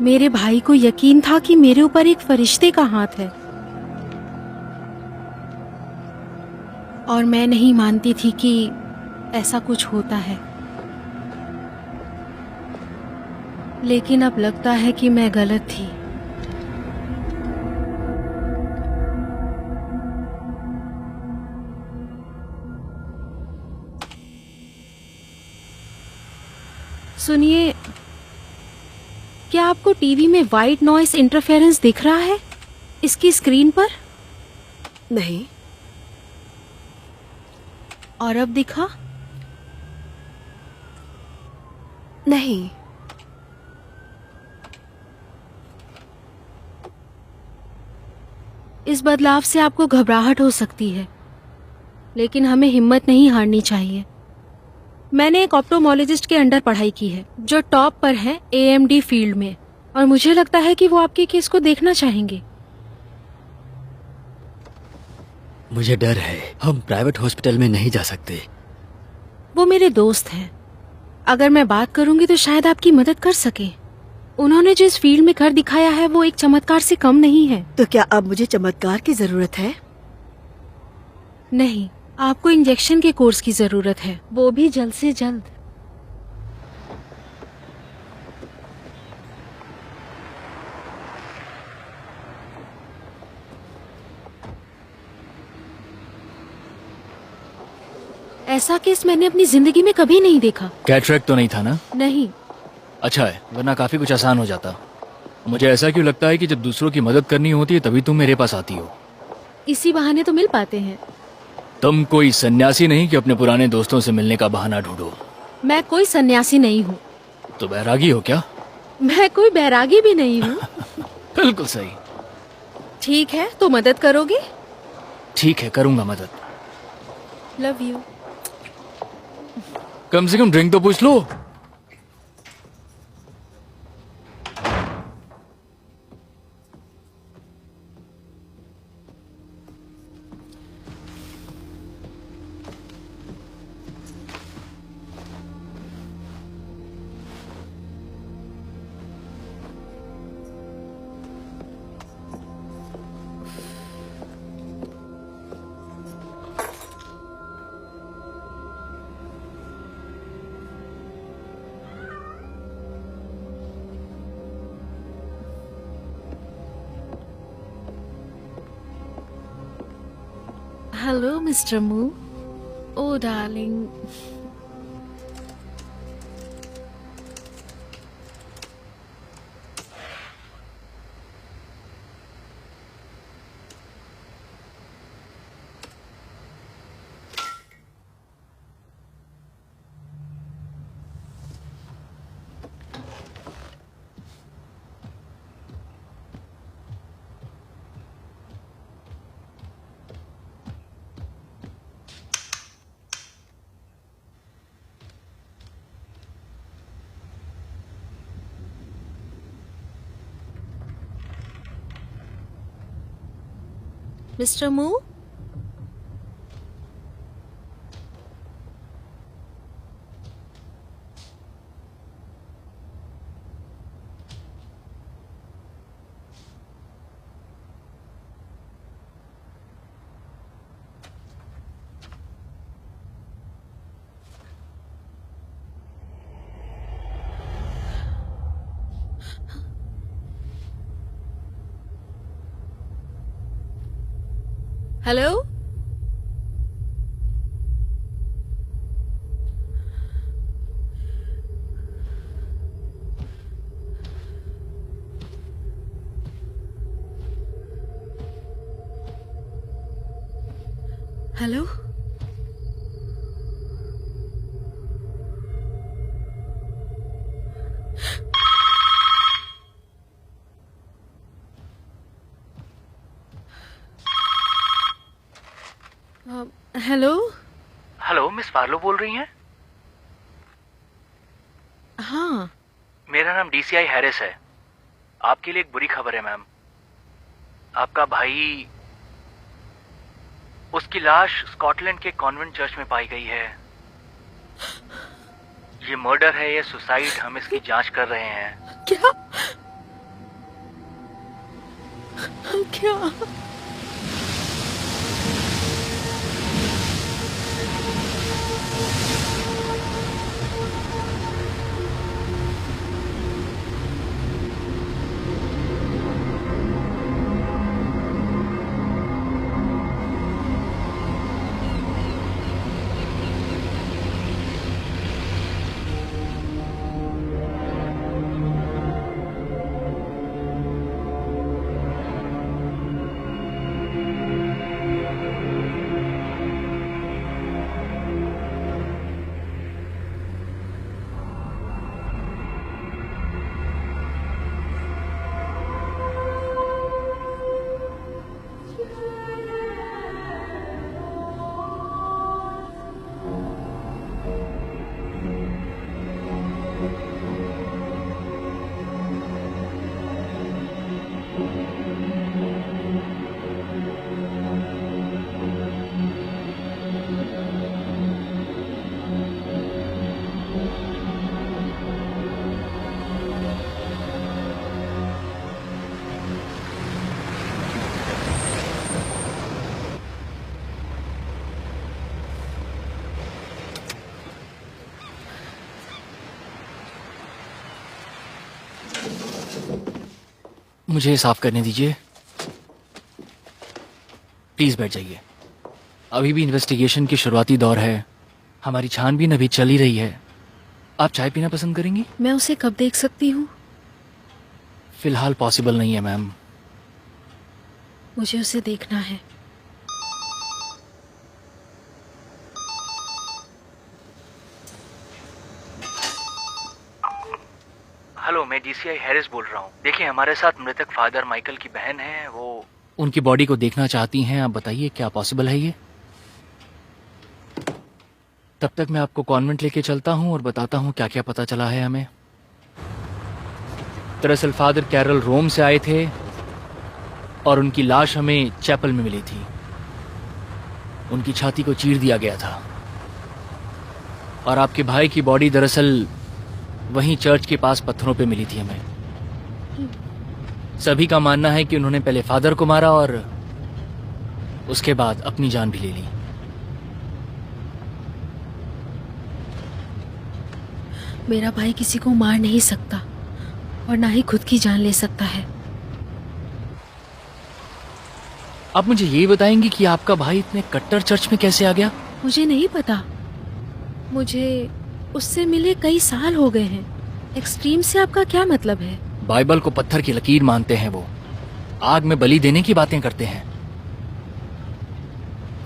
मेरे भाई को यकीन था कि मेरे ऊपर एक फरिश्ते का हाथ है और मैं नहीं मानती थी कि ऐसा कुछ होता है। लेकिन अब लगता है कि मैं गलत थी। सुनिए, क्या आपको टीवी में वाइट नॉइस इंटरफेरेंस दिख रहा है इसकी स्क्रीन पर? नहीं। और अब दिखा? नहीं। इस बदलाव से आपको घबराहट हो सकती है, लेकिन हमें हिम्मत नहीं हारनी चाहिए। मैंने एक ऑप्टोमोलॉजिस्ट के अंडर पढ़ाई की है जो टॉप पर है AMD फील्ड में, और मुझे लगता है कि वो आपके केस को देखना चाहेंगे। मुझे डर है, हम प्राइवेट हॉस्पिटल में नहीं जा सकते। वो मेरे दोस्त हैं। अगर मैं बात करूंगी तो शायद आपकी मदद कर सके। उन्होंने जो इस फील्ड में कर दिखाया है वो एक चमत्कार से कम नहीं है। तो क्या अब मुझे चमत्कार की जरूरत है? नहीं, आपको इंजेक्शन के कोर्स की जरूरत है, वो भी जल्द से जल्द। ऐसा केस मैंने अपनी जिंदगी में कभी नहीं देखा। कैटरेक्ट तो नहीं था ना? नहीं। अच्छा है, वरना काफी कुछ आसान हो जाता। मुझे ऐसा क्यों लगता है कि जब दूसरों की मदद करनी होती है तभी तुम मेरे पास आती हो। इसी बहाने तो मिल पाते हैं। तुम कोई सन्यासी नहीं कि अपने पुराने दोस्तों से मिलने का बहाना ढूंढो। मैं कोई सन्यासी नहीं हूँ। तो बैरागी हो क्या? मैं कोई बैरागी भी नहीं हूँ। बिल्कुल सही। ठीक है, तो मदद करोगे? ठीक है, करूंगा मदद। Love you. कम से कम ड्रिंक तो पूछ लो। Hello mister Moo. Oh darling. Mister Moo? Hello? Hello? Hello? Hello, miss Farlow बोल रही हैं? हाँ। मेरा नाम DCI हैरिस है। आपके लिए एक बुरी खबर है मैम। आपका भाई, उसकी लाश स्कॉटलैंड के कॉन्वेंट चर्च में पाई गई है। ये मर्डर है या सुसाइड, हम इसकी जांच कर रहे हैं। क्या? क्या? मुझे साफ करने दीजिए। प्लीज बैठ जाइए। अभी भी इन्वेस्टिगेशन की शुरुआती दौर है, हमारी छानबीन अभी चल ही रही है। आप चाय पीना पसंद करेंगी? मैं उसे कब देख सकती हूँ? फिलहाल पॉसिबल नहीं है मैम। मुझे उसे देखना है। हेलो, मैं DCI हैरिस बोल रहा हूँ। देखिए, हमारे साथ मृतक फादर माइकल की बहन है, वो उनकी बॉडी को देखना चाहती हैं। आप बताइए क्या पॉसिबल है ये? तब तक मैं आपको कॉन्वेंट लेके चलता हूँ और बताता हूँ क्या क्या पता चला है हमें। दरअसल फादर कैरल रोम से आए थे और उनकी लाश हमें चैपल में मिली थी। उनकी छाती को चीर दिया गया था और आपके भाई की बॉडी दरअसल वहीं चर्च के पास पत्थरों पे मिली थी हमें। सभी का मानना है कि उन्होंने पहले फादर को मारा और उसके बाद अपनी जान भी ले ली। मेरा भाई किसी को मार नहीं सकता और ना ही खुद की जान ले सकता है। आप मुझे ये बताएंगी कि आपका भाई इतने कट्टर चर्च में कैसे आ गया? मुझे नहीं पता। मुझे उससे मिले कई साल हो गए हैं। एक्सट्रीम से आपका क्या मतलब है? बाइबल को पत्थर की लकीर मानते हैं वो। आग में बलि देने की बातें करते हैं।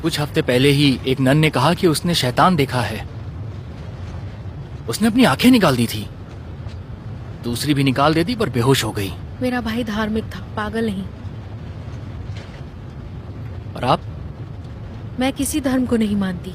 कुछ हफ्ते पहले ही एक नन ने कहा कि उसने शैतान देखा है। उसने अपनी आंखें निकाल दी थी, दूसरी भी निकाल दे दी पर बेहोश हो गई। मेरा भाई धार्मिक था, पागल नहीं। और आप? मैं किसी धर्म को नहीं मानती।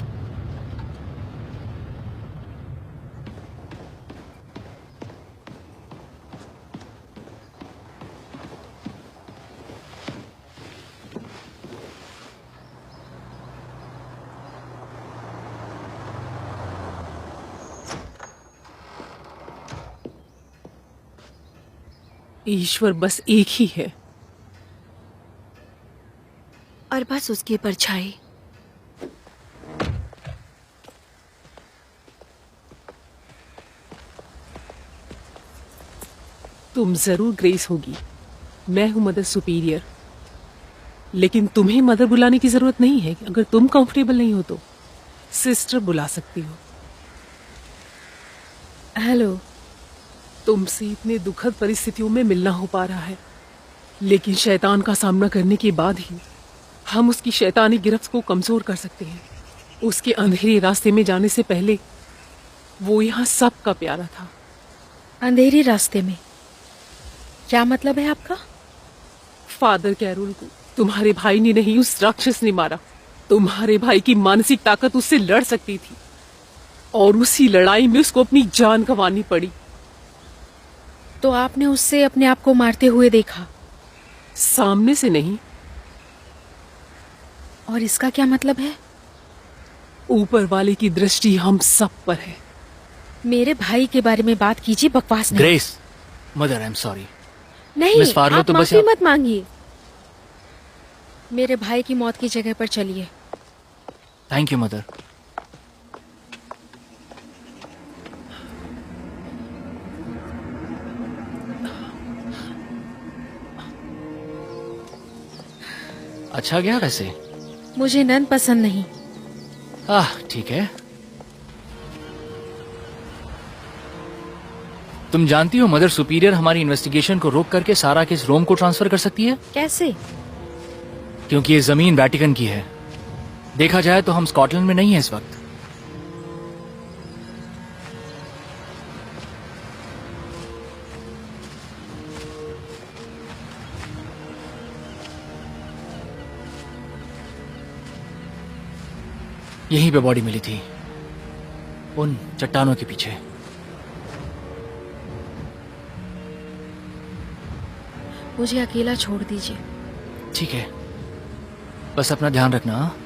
ईश्वर बस एक ही है और बस उसकी परछाई। तुम जरूर ग्रेस होगी। मैं हूं मदर सुपीरियर, लेकिन तुम्हें मदर बुलाने की जरूरत नहीं है। अगर तुम कंफर्टेबल नहीं हो तो सिस्टर बुला सकती हो। हेलो। तुमसे इतने दुखद परिस्थितियों में मिलना हो पा रहा है, लेकिन शैतान का सामना करने के बाद ही हम उसकी शैतानी गिरफ्त को कमजोर कर सकते हैं। उसके अंधेरे रास्ते में जाने से पहले वो यहाँ सबका प्यारा था। अंधेरे रास्ते में? क्या मतलब है आपका? फादर कैरोल को तुम्हारे भाई ने नहीं, उस राक्षस ने मारा। तुम्हारे भाई की मानसिक ताकत उससे लड़ सकती थी और उसी लड़ाई में उसको अपनी जान गंवानी पड़ी। तो आपने उससे अपने आप को मारते हुए देखा? सामने से नहीं। और इसका क्या मतलब है? ऊपर वाले की दृष्टि हम सब पर है। मेरे भाई के बारे में बात कीजिए, बकवास नहीं। Grace, mother I am sorry. नहीं, मिस फार्लो आप तो बस माफी मत मांगिए। मेरे भाई की मौत की जगह पर चलिए। Thank you mother. अच्छा गया वैसे? मुझे नन पसंद नहीं। ठीक है। तुम जानती हो मदर सुपीरियर हमारी इन्वेस्टिगेशन को रोक करके सारा केस रोम को ट्रांसफर कर सकती है, कैसे? क्योंकि ये जमीन वेटिकन की है। देखा जाए तो हम स्कॉटलैंड में नहीं है इस वक्त। यहीं पे बॉडी मिली थी, उन चट्टानों के पीछे। मुझे अकेला छोड़ दीजिए। ठीक है, बस अपना ध्यान रखना। हाँ?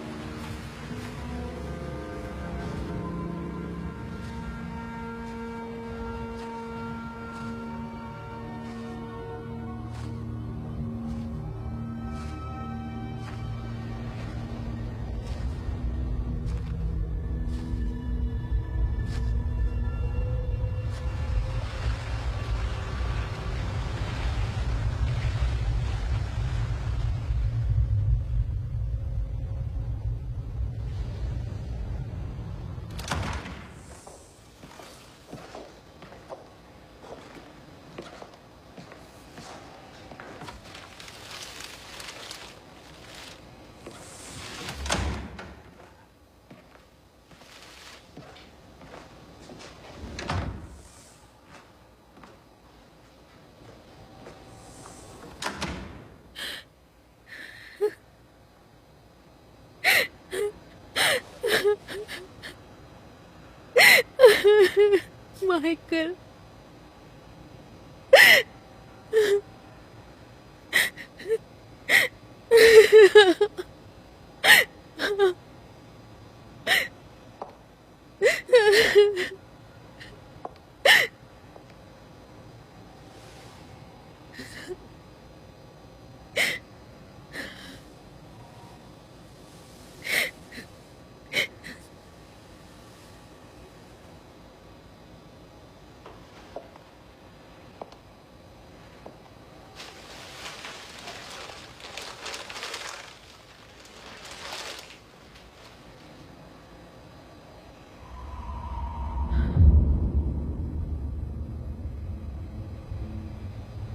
माइकल,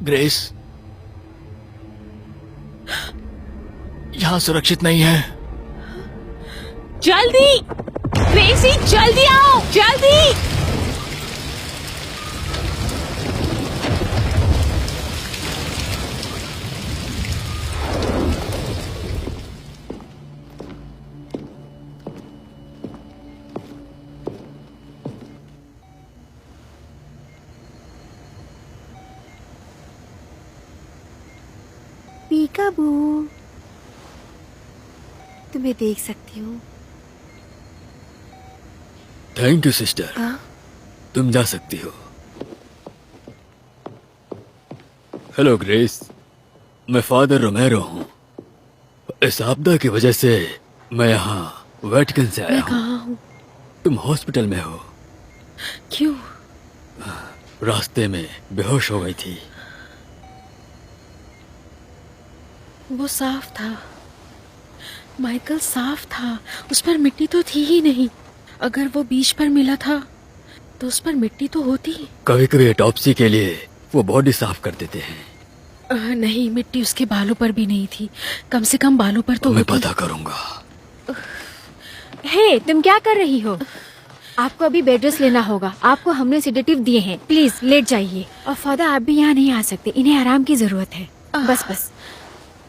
ग्रेस, यहां सुरक्षित नहीं है। जल्दी ग्रेसी, जल्दी आओ, जल्दी। पीकाबू, तुम्हें देख सकती हूँ। थैंक यू सिस्टर, हाँ? तुम जा सकती हो। हेलो ग्रेस, मैं फादर रोमेरो हूँ। इस आपदा की वजह से मैं यहाँ वेटिकन से आया मैं हूँ। कहाँ हूँ? तुम हॉस्पिटल में हो। क्यों? रास्ते में बेहोश हो गई थी। वो साफ था माइकल, साफ था। उस पर मिट्टी तो थी ही नहीं। अगर वो बीच पर मिला था तो उस पर मिट्टी तो होती। कभी कभी ऑटोप्सी के लिए वो बॉडी साफ कर देते हैं। नहीं, मिट्टी उसके बालों पर भी नहीं थी। कम से कम बालों पर तो मैं होती। पता करूंगा। हे, तुम क्या कर रही हो? आपको अभी बेड रेस्ट लेना होगा। आपको हमने सेडेटिव दिए हैं। प्लीज लेट जाइए। और फादर, आप भी यहाँ नहीं आ सकते। इन्हें आराम की जरूरत है। बस बस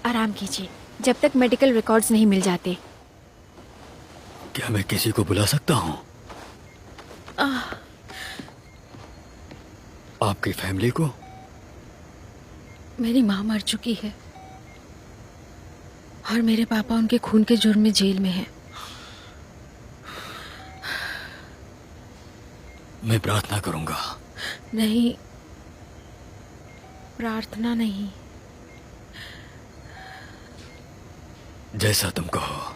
आराम कीजिए जब तक मेडिकल रिकॉर्ड्स नहीं मिल जाते। क्या मैं किसी को बुला सकता हूँ? आपकी फैमिली को? मेरी माँ मर चुकी है और मेरे पापा उनके खून के जुर्म में जेल में हैं। मैं प्रार्थना करूंगा। नहीं, प्रार्थना नहीं। जैसा तुम कहो।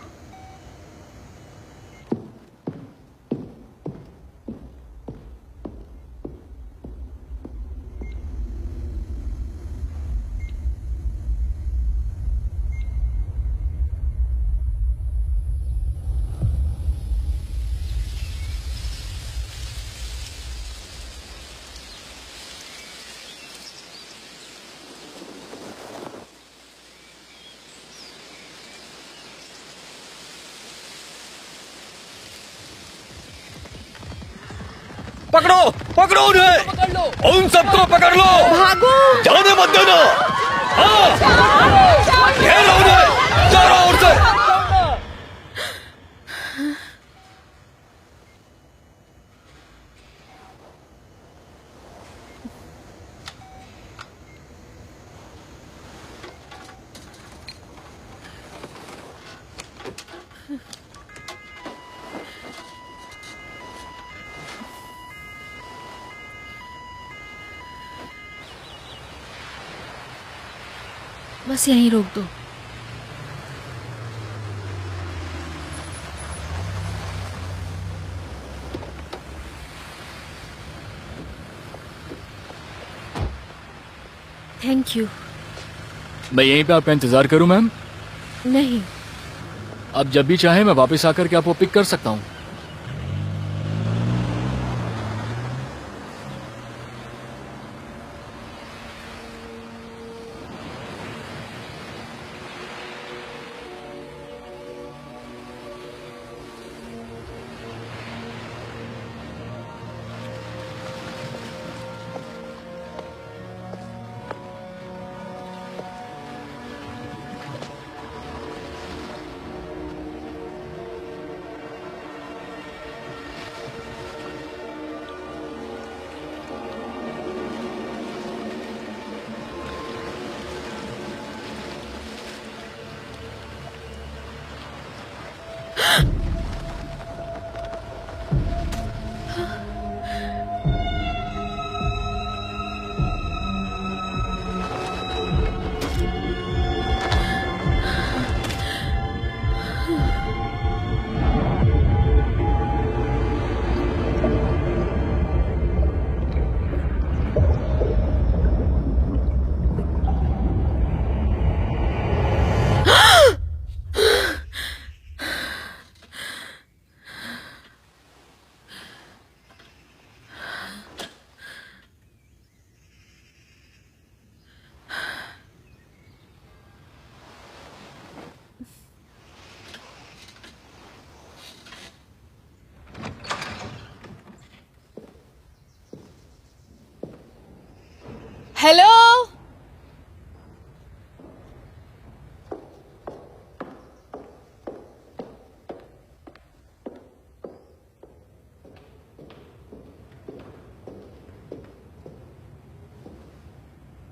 पकड़ो पकड़ो उन्हें, उन सबको पकड़ लो, भागो। जाने मत देना। हाँ, घेरो उन्हें चारों ओर से। बस यहीं रोक दो। Thank you. मैं यहीं पे आपका इंतजार करूं मैम? नहीं, आप जब भी चाहें मैं वापस आकर के आपको पिक कर सकता हूं। हेलो।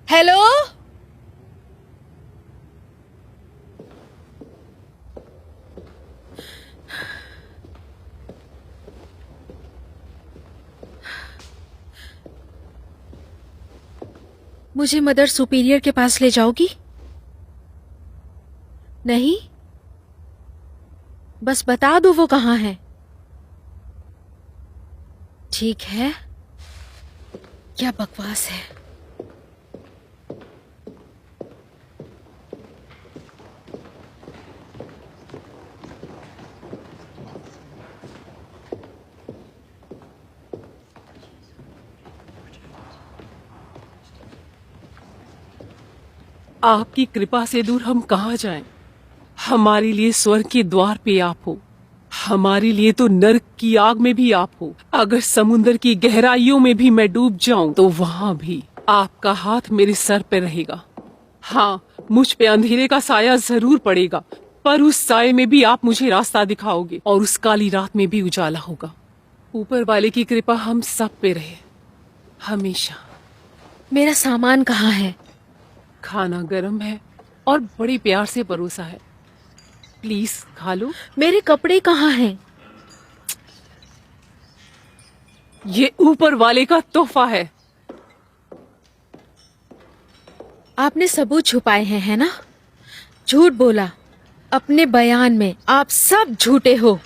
हेलो। मुझे मदर सुपीरियर के पास ले जाओगी? नहीं, बस बता दो वो कहाँ है। ठीक है। क्या बकवास है। आपकी कृपा से दूर हम कहाँ जाएं? हमारे लिए स्वर्ग के द्वार पे आप हो, हमारे लिए तो नर्क की आग में भी आप हो। अगर समुद्र की गहराइयों में भी मैं डूब जाऊं तो वहां भी आपका हाथ मेरे सर पे रहेगा। हाँ, मुझ पे अंधेरे का साया जरूर पड़ेगा, पर उस साये में भी आप मुझे रास्ता दिखाओगे और उस काली रात में भी उजाला होगा। ऊपर वाले की कृपा हम सब पे रहे हमेशा। मेरा सामान कहाँ है? खाना गर्म है और बड़े प्यार से परोसा है, प्लीज खा लो। मेरे कपड़े कहाँ हैं? ये ऊपर वाले का तोहफा है। आपने सबूत छुपाए हैं, है ना? झूठ बोला। अपने बयान में आप सब झूठे हो।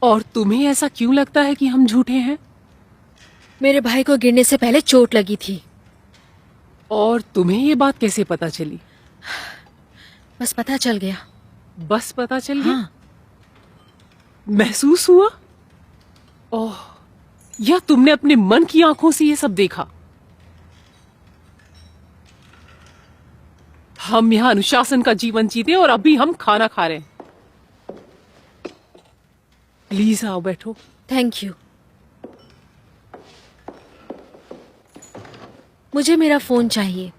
और तुम्हें ऐसा क्यों लगता है कि हम झूठे हैं? मेरे भाई को गिरने से पहले चोट लगी थी। और तुम्हें ये बात कैसे पता चली? बस पता चल गया। बस पता चल गया? हाँ। महसूस हुआ? ओह, या तुमने अपने मन की आंखों से ये सब देखा? हम यहाँ अनुशासन का जीवन जीते और अभी हम खाना खा रहे हैं। प्लीज आओ, बैठो। Thank you. मुझे मेरा फोन चाहिए।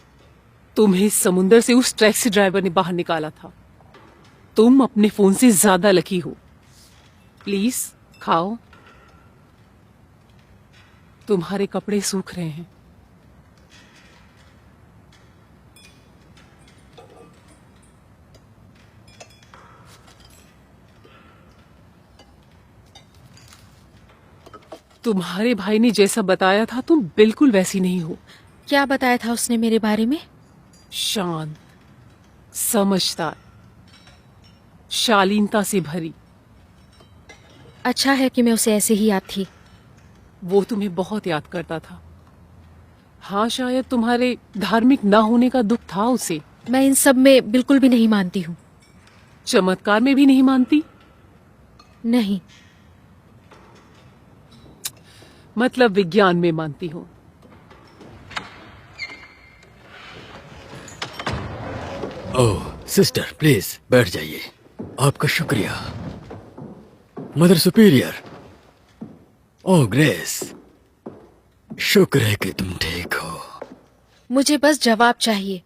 तुम्हें इस समुंदर से उस टैक्सी ड्राइवर ने बाहर निकाला था। तुम अपने फोन से ज्यादा लकी हो। प्लीज खाओ। तुम्हारे कपड़े सूख रहे हैं। तुम्हारे भाई ने जैसा बताया था तुम बिल्कुल वैसी नहीं हो। क्या बताया था उसने मेरे बारे में? शांत, समझदार, शालीनता से भरी। अच्छा है कि मैं उसे ऐसे ही याद थी। वो तुम्हें बहुत याद करता था। हाँ, शायद तुम्हारे धार्मिक ना होने का दुख था उसे। मैं इन सब में बिल्कुल भी नहीं मानती हूँ। चमत्कार में भी नहीं मानती? नहीं। मतलब विज्ञान में मानती हो। ओह सिस्टर, प्लीज बैठ जाइए। आपका शुक्रिया। Mother superior. ओह ग्रेस, शुक्र है कि तुम ठीक हो। मुझे बस जवाब चाहिए।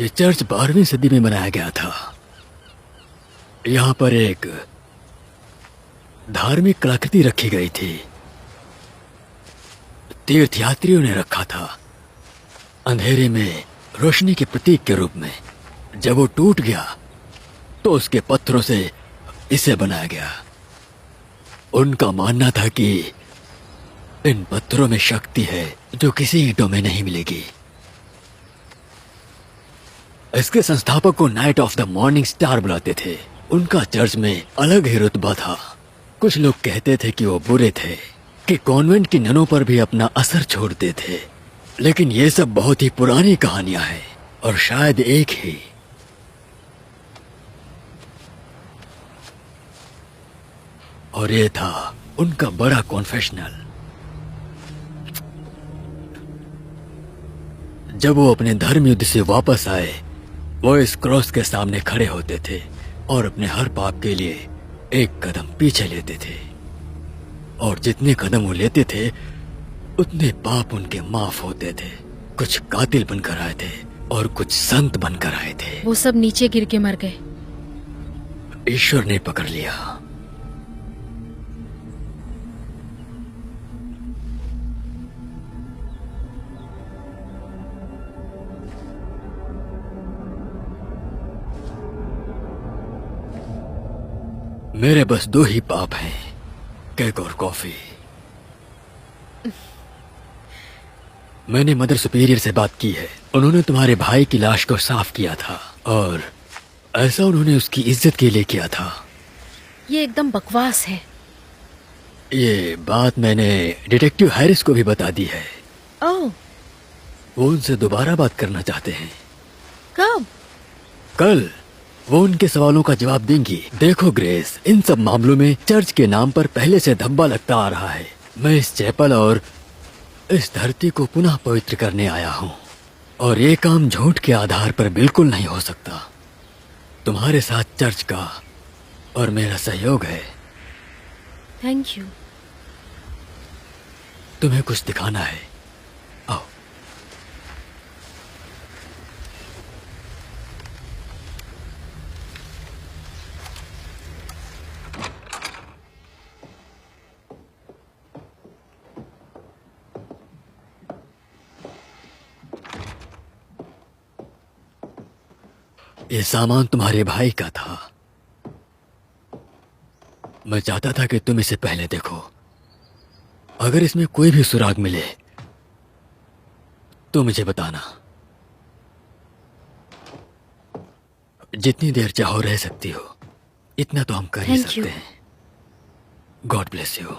ये चर्च 12वीं सदी में बनाया गया था। यहाँ पर एक धार्मिक कलाकृति रखी गई थी। तीर्थयात्रियों ने रखा था, अंधेरे में रोशनी के प्रतीक के रूप में। जब वो टूट गया तो उसके पत्थरों से इसे बनाया गया। उनका मानना था कि इन पत्थरों में शक्ति है जो किसी ईंटों में नहीं मिलेगी। इसके संस्थापक को night of the morning star बुलाते थे। उनका चर्च में अलग ही रुतबा था। कुछ लोग कहते थे कि वो बुरे थे, कि कॉन्वेंट की ननों पर भी अपना असर छोड़ते थे। लेकिन ये सब बहुत ही पुरानी कहानियां हैं और शायद एक ही। और ये था उनका बड़ा कॉन्फेशनल। जब वो अपने धर्म युद्ध से वापस आए, वो इस क्रॉस के सामने खड़े होते थे और अपने हर पाप के लिए एक कदम पीछे लेते थे। और जितने कदम वो लेते थे उतने पाप उनके माफ होते थे। कुछ कातिल बनकर आए थे और कुछ संत बनकर आए थे। वो सब नीचे गिर के मर गए। ईश्वर ने पकड़ लिया। मेरे बस 2 ही पाप हैं, केक और कॉफी। मैंने मदर सुपीरियर से बात की है। उन्होंने तुम्हारे भाई की लाश को साफ किया था और ऐसा उन्होंने उसकी इज्जत के लिए किया था। ये एकदम बकवास है। ये बात मैंने डिटेक्टिव हैरिस को भी बता दी है। ओह, वो उनसे दोबारा बात करना चाहते हैं। कब? कल वो उनके सवालों का जवाब देंगी। देखो ग्रेस, इन सब मामलों में चर्च के नाम पर पहले से धब्बा लगता आ रहा है। मैं इस चैपल और इस धरती को पुनः पवित्र करने आया हूँ और ये काम झूठ के आधार पर बिल्कुल नहीं हो सकता। तुम्हारे साथ चर्च का और मेरा सहयोग है। Thank you. तुम्हें कुछ दिखाना है, आओ। ये सामान तुम्हारे भाई का था। मैं चाहता था कि तुम इसे पहले देखो। अगर इसमें कोई भी सुराग मिले तो मुझे बताना। जितनी देर चाहो रह सकती हो, इतना तो हम कर ही Thank you. सकते हैं। God bless you.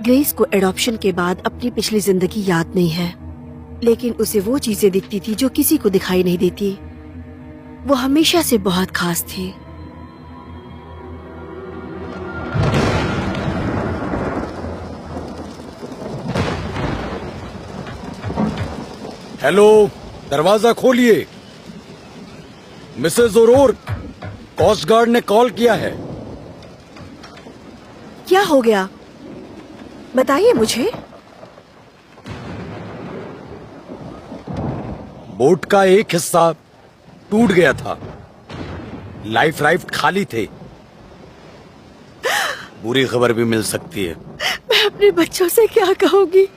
ग्रेस को एडॉप्शन के बाद अपनी पिछली जिंदगी याद नहीं है, लेकिन उसे वो चीजें दिखती थी जो किसी को दिखाई नहीं देती। वो हमेशा से बहुत खास थी। हेलो, दरवाजा खोलिए। मिसेस ओरोर्क, कोस्ट गार्ड ने कॉल किया है। क्या हो गया, बताइए मुझे। बोट का एक हिस्सा टूट गया था, लाइफ राफ्ट खाली थे। बुरी खबर भी मिल सकती है। मैं अपने बच्चों से क्या कहूंगी।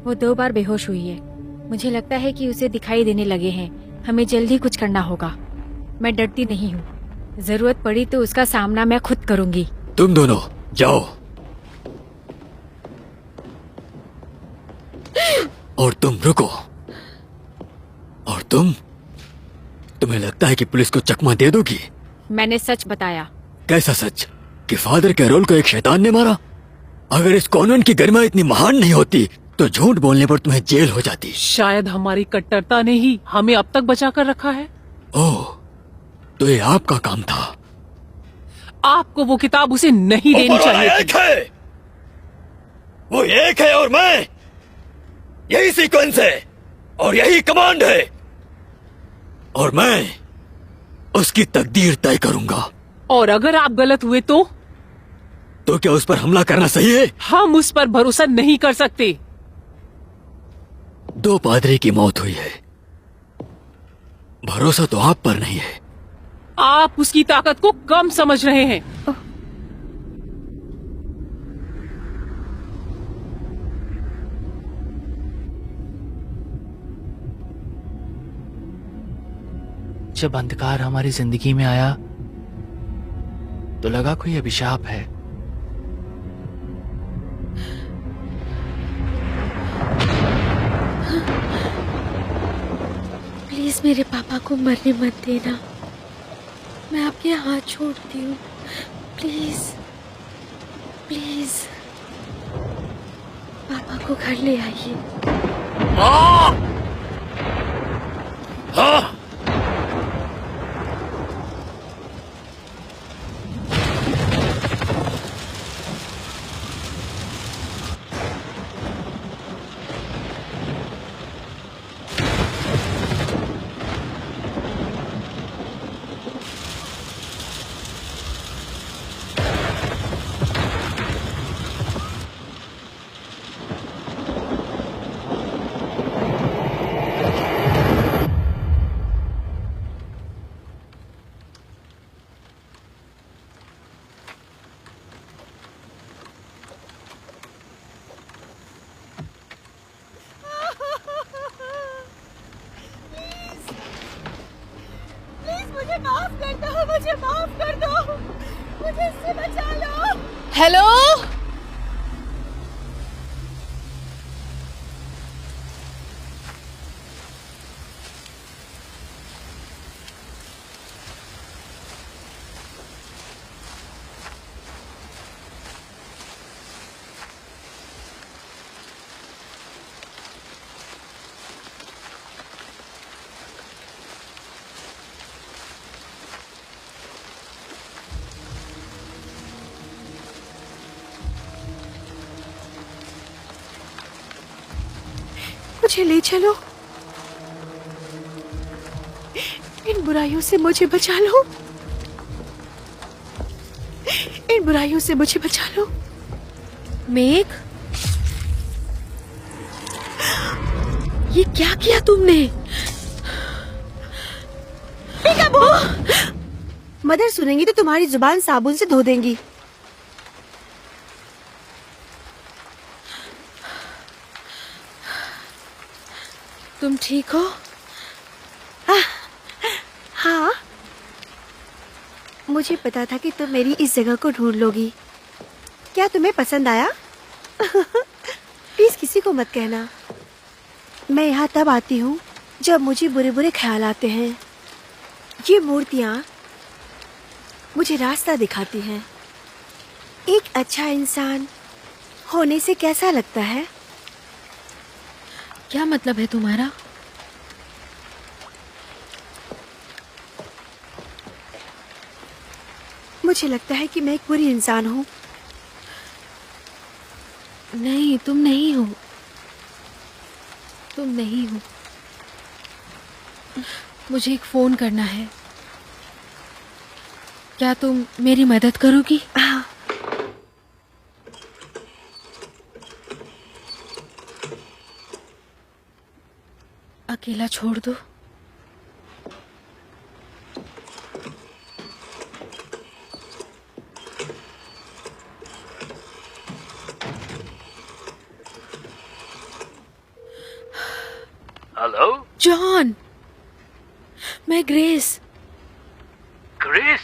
वो 2 बार बेहोश हुई है। मुझे लगता है कि उसे दिखाई देने लगे हैं। हमें जल्दी कुछ करना होगा। मैं डरती नहीं हूँ, जरूरत पड़ी तो उसका सामना मैं खुद करूंगी। तुम दोनों जाओ। और तुम रुको। और तुम्हें लगता है कि पुलिस को चकमा दे दोगी? मैंने सच बताया। कैसा सच? कि फादर कैरोल को एक शैतान ने मारा? अगर इस कॉन्वेंट की गरिमा इतनी महान नहीं होती तो झूठ बोलने पर तुम्हें जेल हो जाती। शायद हमारी कट्टरता ने ही हमें अब तक बचा कर रखा है। ओह, तो ये आपका काम था। आपको वो किताब उसे नहीं देनी चाहिए थी। एक है, वो एक है और मैं। यही सीक्वेंस है और यही कमांड है और मैं उसकी तकदीर तय करूंगा। और अगर आप गलत हुए तो क्या उस पर हमला करना सही है? हम उस पर भरोसा नहीं कर सकते। 2 पादरी की मौत हुई है, भरोसा तो आप पर नहीं है। आप उसकी ताकत को कम समझ रहे हैं। जब अंधकार हमारी जिंदगी में आया तो लगा कोई अभिशाप है। प्लीज मेरे पापा को मरने मत देना। मैं आपके हाथ छोड़ती हूँ, प्लीज प्लीज पापा को घर ले आइए। हेलो, मुझे ले चलो, इन बुराइयों से मुझे बचा लो, इन बुराइयों से मुझे बचा लो। मेघ, ये क्या किया तुमने? मदर सुनेंगी तो तुम्हारी जुबान साबुन से धो देंगी। तुम ठीक हो? हाँ, मुझे पता था कि तुम मेरी इस जगह को ढूंढ लोगी। क्या तुम्हें पसंद आया? प्लीज किसी को मत कहना। मैं यहाँ तब आती हूँ जब मुझे बुरे बुरे ख्याल आते हैं। ये मूर्तियाँ मुझे रास्ता दिखाती हैं। एक अच्छा इंसान होने से कैसा लगता है? क्या मतलब है तुम्हारा? मुझे लगता है कि मैं एक बुरी इंसान हूँ। नहीं, तुम नहीं हो, तुम नहीं हो। मुझे एक फोन करना है, क्या तुम मेरी मदद करोगी? हाँ। अकेला छोड़ दो। हेलो जॉन, मैं ग्रेस। ग्रेस,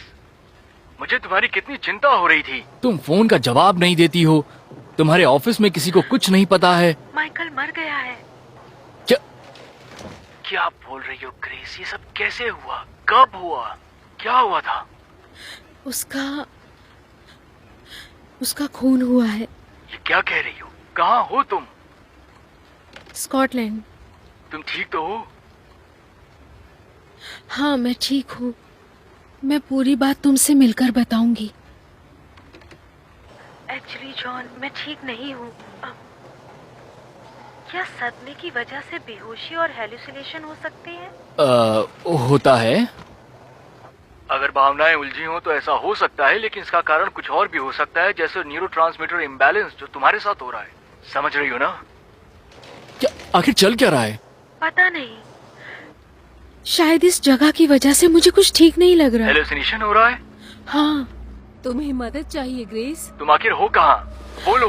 मुझे तुम्हारी कितनी चिंता हो रही थी। तुम फोन का जवाब नहीं देती हो। तुम्हारे ऑफिस में किसी को कुछ नहीं पता है। माइकल मर गया है। क्या बोल रही हो ग्रेस? ये सब कैसे हुआ? कब हुआ? क्या हुआ था? उसका खून हुआ है। ये क्या कह रही हो? कहाँ हो तुम? स्कॉटलैंड। तुम ठीक तो हो? हाँ, मैं ठीक हूँ। मैं पूरी बात तुमसे मिलकर बताऊंगी। एक्चुअली जॉन, मैं ठीक नहीं हूँ। क्या सदमे की वजह से बेहोशी और हेलुसिनेशन हो सकते हैं? होता है। अगर भावनाएं उलझी हो तो ऐसा हो सकता है, लेकिन इसका कारण कुछ और भी हो सकता है, जैसे न्यूरोट्रांसमीटर इम्बैलेंस जो तुम्हारे साथ हो रहा है। समझ रही हो ना? क्या आखिर चल क्या रहा है? पता नहीं, शायद इस जगह की वजह से मुझे कुछ ठीक नहीं लग रहा। हेलुसिनेशन हो रहा है? हाँ। तुम्हें मदद चाहिए ग्रेस? तुम आखिर हो कहाँ? बोलो,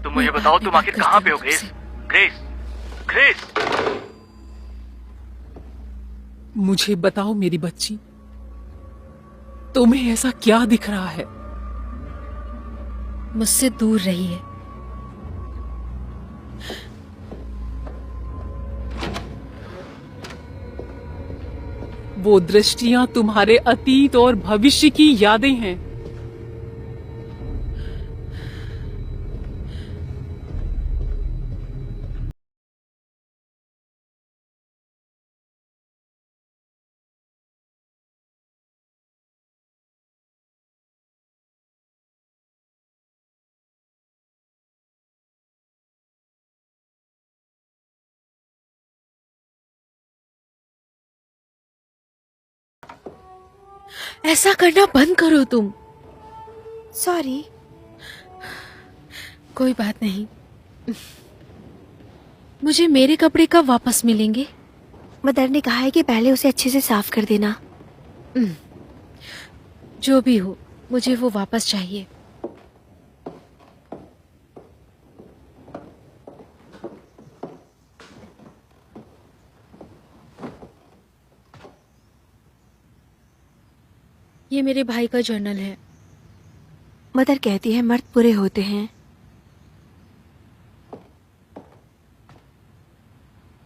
तुम मुझे बताओ, तुम आखिर कहाँ पे हो ग्रेस? Grace, grace. मुझे बताओ मेरी बच्ची, तुम्हें ऐसा क्या दिख रहा है? मुझसे दूर रहिए। वो दृष्टियां तुम्हारे अतीत और भविष्य की यादें हैं। ऐसा करना बंद करो तुम। सॉरी। कोई बात नहीं। मुझे मेरे कपड़े कब वापस मिलेंगे? मदर ने कहा है कि पहले उसे अच्छे से साफ कर देना। जो भी हो, मुझे वो वापस चाहिए। ये मेरे भाई का जर्नल है। मदर कहती है मर्द बुरे होते हैं।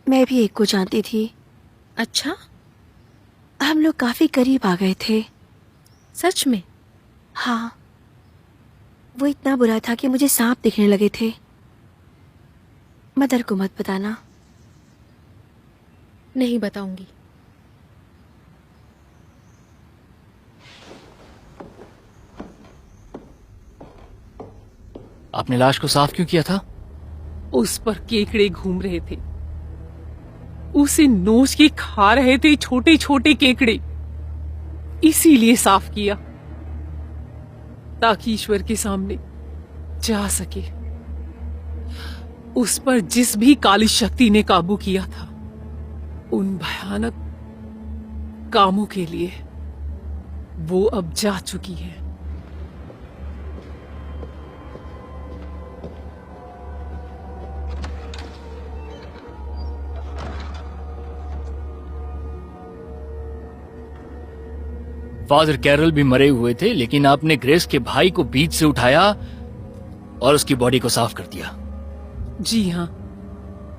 मैं भी एक को जानती थी। अच्छा, हम लोग काफी करीब आ गए थे। सच में? हाँ, वो इतना बुरा था कि मुझे सांप दिखने लगे थे। मदर को मत बताना। नहीं बताऊंगी। आपने लाश को साफ क्यों किया था? उस पर केकड़े घूम रहे थे। उसे नोच के खा रहे थे छोटे छोटे केकड़े। इसीलिए साफ किया, ताकि ईश्वर के सामने जा सके। उस पर जिस भी काली शक्ति ने काबू किया था, उन भयानक कामों के लिए वो अब जा चुकी है। फादर कैरल भी मरे हुए थे, लेकिन आपने ग्रेस के भाई को बीच से उठाया और उसकी बॉडी को साफ कर दिया। जी हाँ।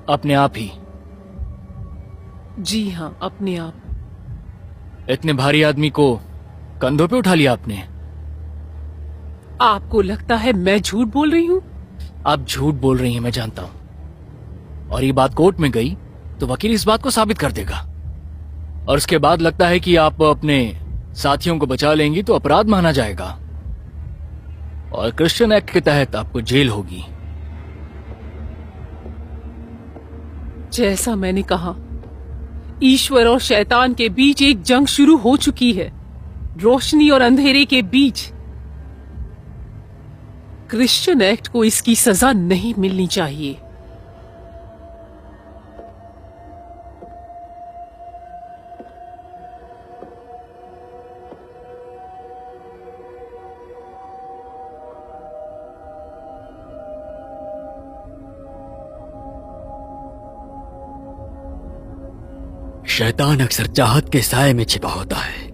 अपने आप ही? जी हाँ, अपने आप। इतने भारी आदमी को कंधों पे उठा लिया आपने? आपको लगता है मैं झूठ बोल रही हूँ? आप झूठ बोल रही हैं, मैं जानता हूं। और ये बात कोर्ट में गई तो वकील इस बात को साबित कर देगा, और उसके बाद लगता है कि आप अपने साथियों को बचा लेंगी तो अपराध माना जाएगा, और क्रिश्चियन एक्ट के तहत आपको जेल होगी। जैसा मैंने कहा, ईश्वर और शैतान के बीच एक जंग शुरू हो चुकी है, रोशनी और अंधेरे के बीच। क्रिश्चियन एक्ट को इसकी सजा नहीं मिलनी चाहिए। शैतान अक्सर चाहत के साए में छिपा होता है।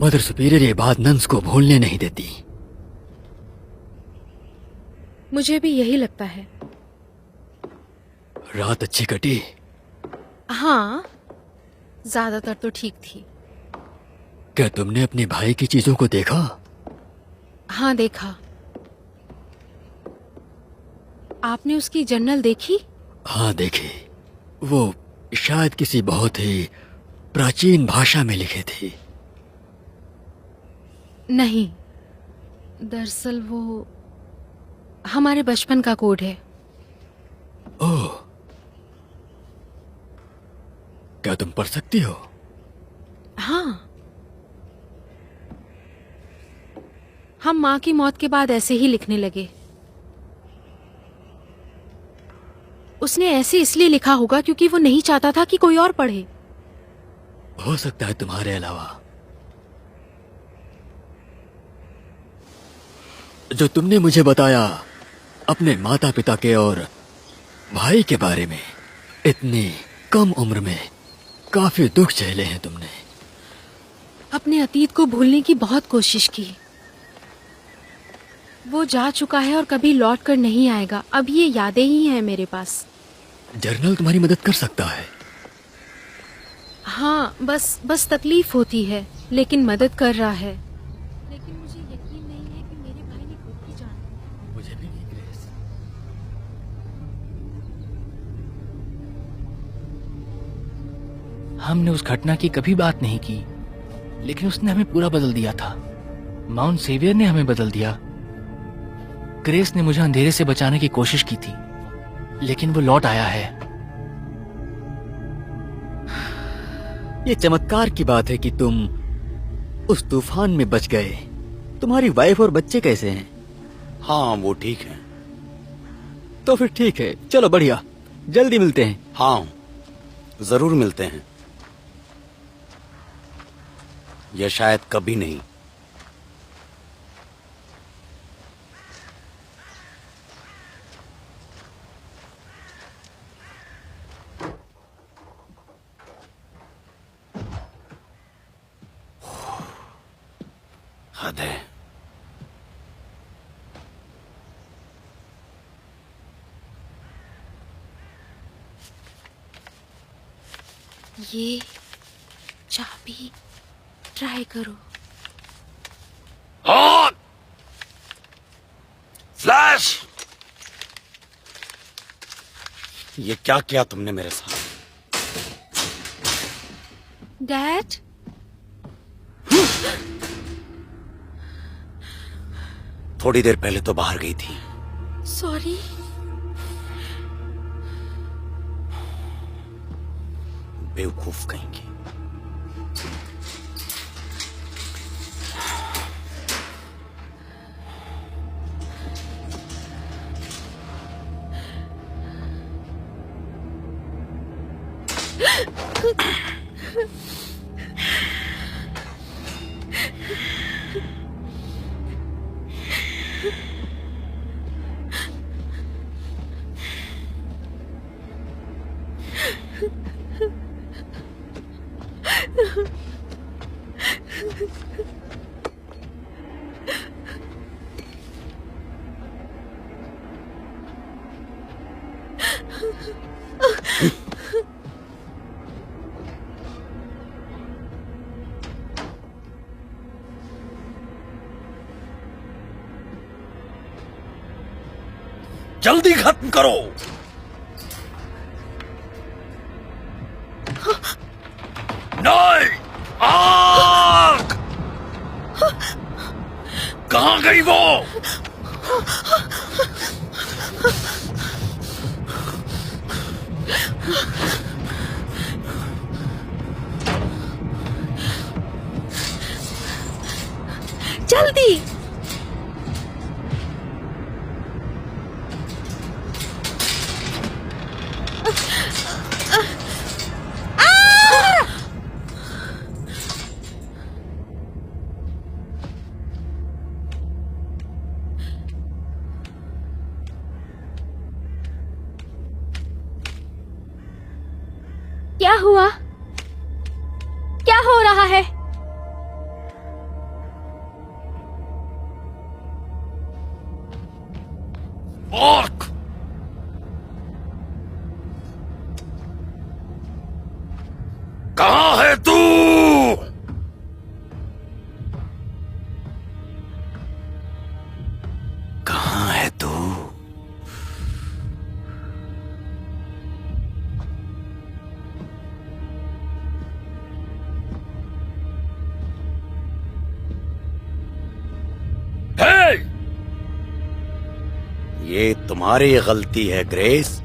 मदर सुपीरियर ये बात नंस को भूलने नहीं देती। मुझे भी यही लगता है। रात अच्छी कटी? हाँ, ज्यादातर तो ठीक थी। क्या तुमने अपने भाई की चीजों को देखा? हाँ, देखा। आपने उसकी जर्नल देखी? हाँ, देखी। वो शायद किसी बहुत ही प्राचीन भाषा में लिखे थी। नहीं, दरअसल वो हमारे बचपन का कोड है। ओह, क्या तुम पढ़ सकती हो? हाँ, हम माँ की मौत के बाद ऐसे ही लिखने लगे। उसने ऐसे इसलिए लिखा होगा क्योंकि वो नहीं चाहता था कि कोई और पढ़े। हो सकता है तुम्हारे अलावा। जो तुमने मुझे बताया अपने माता पिता के और भाई के बारे में, इतनी कम उम्र में काफी दुख झेले हैं तुमने। अपने अतीत को भूलने की बहुत कोशिश की। वो जा चुका है और कभी लौट कर नहीं आएगा। अब ये यादें ही हैं मेरे पास। जर्नल तुम्हारी मदद कर सकता है। हाँ, बस तकलीफ होती है, लेकिन मदद कर रहा है। लेकिन मुझे यकीन नहीं है कि मेरे भाई ने खुद की जान ली। मुझे भी नहीं ग्रेस। हमने उस घटना की कभी बात नहीं की, लेकिन उसने हमें पूरा बदल दिया था। माउंट सेवियर ने हमें बदल दिया। ग्रेस ने मुझे अंधेरे से बचाने की कोशिश की थी, लेकिन वो लौट आया है। ये चमत्कार की बात है कि तुम उस तूफान में बच गए। तुम्हारी वाइफ और बच्चे कैसे हैं? हाँ, वो ठीक है। तो फिर ठीक है, चलो बढ़िया, जल्दी मिलते हैं। हाँ, जरूर मिलते हैं। या शायद कभी नहीं। हद है। ये चाबी ट्राई करो। फ्लैश! ये क्या किया तुमने मेरे साथ? डैड, थोड़ी देर पहले तो बाहर गई थी। सॉरी। बेवकूफ कहेंगी। जल्दी खत्म करो। नहीं! आग! कहां गई वो? जल्दी। क्या हुआ? क्या हो रहा है? आग! कहां है तू? कहां है तू? हे! ये तुम्हारी गलती है ग्रेस।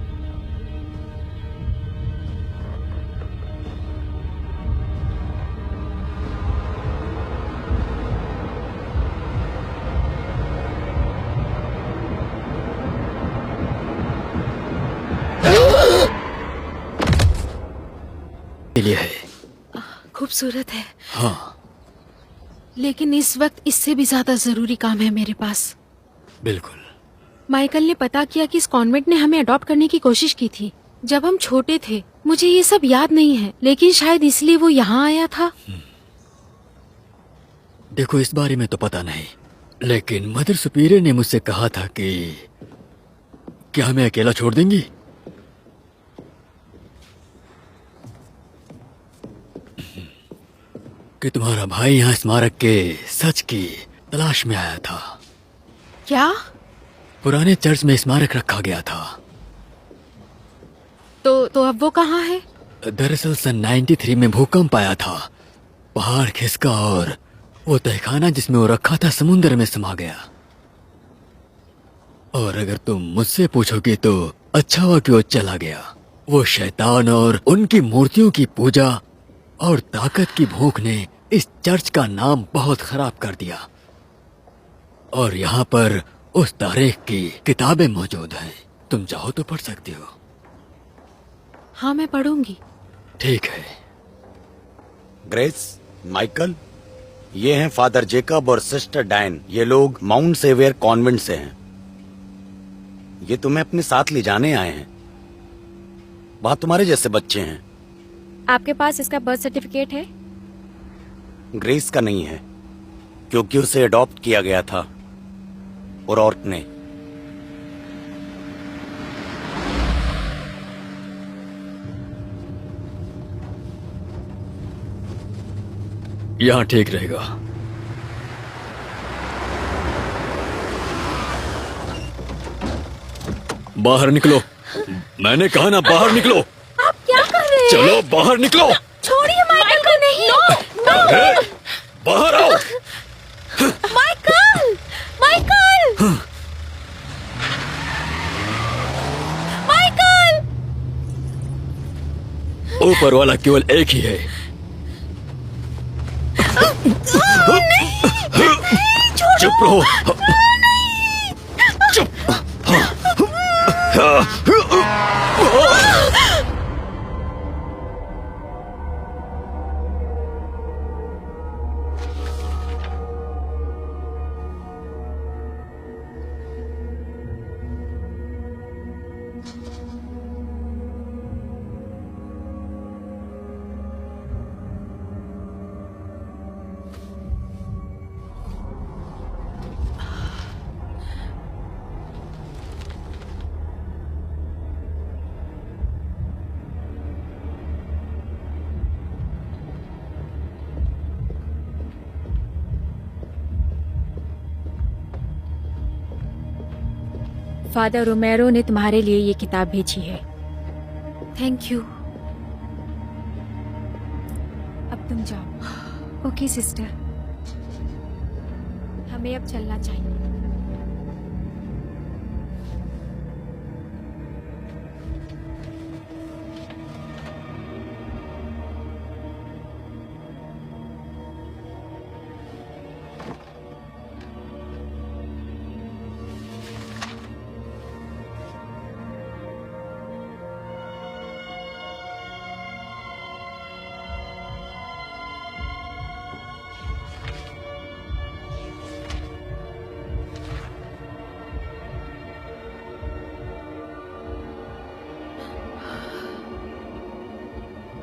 के लिए है। खूबसूरत है, हाँ, लेकिन इस वक्त इससे भी ज्यादा जरूरी काम है मेरे पास। बिल्कुल। माइकल ने पता किया कि इस कॉन्वेंट ने हमें अडॉप्ट करने की कोशिश की थी जब हम छोटे थे। मुझे ये सब याद नहीं है, लेकिन शायद इसलिए वो यहाँ आया था। देखो, इस बारे में तो पता नहीं, लेकिन मदर सुपीरियर ने मुझसे कहा था कि क्या हमें अकेला छोड़ देंगी? कि तुम्हारा भाई यहाँ स्मारक के सच की तलाश में आया था। क्या? पुराने चर्च में स्मारक रखा गया था। तो अब वो कहाँ है? दरअसल सन 93 में भूकंप आया था, पहाड़ खिसका और वो तहखाना जिसमें वो रखा था समुद्र में समा गया। और अगर तुम मुझसे पूछोगे तो अच्छा हुआ कि वो चला गया। वो शैतान और उनकी मूर्तियों की पूजा और ताकत की भूख ने इस चर्च का नाम बहुत खराब कर दिया। और यहाँ पर उस तारीख की किताबें मौजूद हैं, तुम चाहो तो पढ़ सकती हो। हाँ, मैं पढ़ूंगी। ठीक है। ग्रेस, माइकल, ये हैं फादर जेकब और सिस्टर डायन। ये लोग माउंट सेवियर कॉन्वेंट से हैं। ये तुम्हें अपने साथ ले जाने आए हैं। वहां तुम्हारे जैसे बच्चे हैं। आपके पास इसका बर्थ सर्टिफिकेट है? ग्रेस का नहीं है, क्योंकि उसे अडॉप्ट किया गया था और औरत ने। यहाँ ठीक रहेगा। बाहर निकलो। मैंने कहा ना, बाहर निकलो। आप क्या कर रहे हैं? चलो बाहर निकलो। छोड़िए माइकल को। नहीं। ए, बाहर आओ। माइकल! माइकल! माइकल! ऊपर वाला केवल एक ही है। चुप रहो। चुप। फादर रोमेरो ने तुम्हारे लिए ये किताब भेजी है। Thank you. अब तुम जाओ। ओके सिस्टर, हमें अब चलना चाहिए।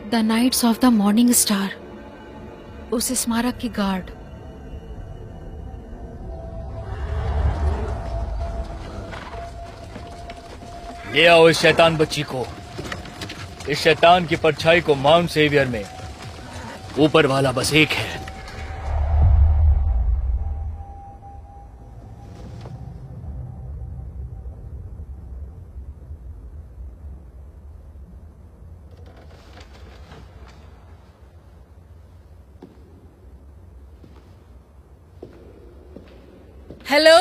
The knights of the morning star, उस स्मारक के गार्ड। ले आओ इस शैतान बच्ची को। इस शैतान की परछाई को माउंट सेवियर में ऊपर वाला बस एक है। हेलो,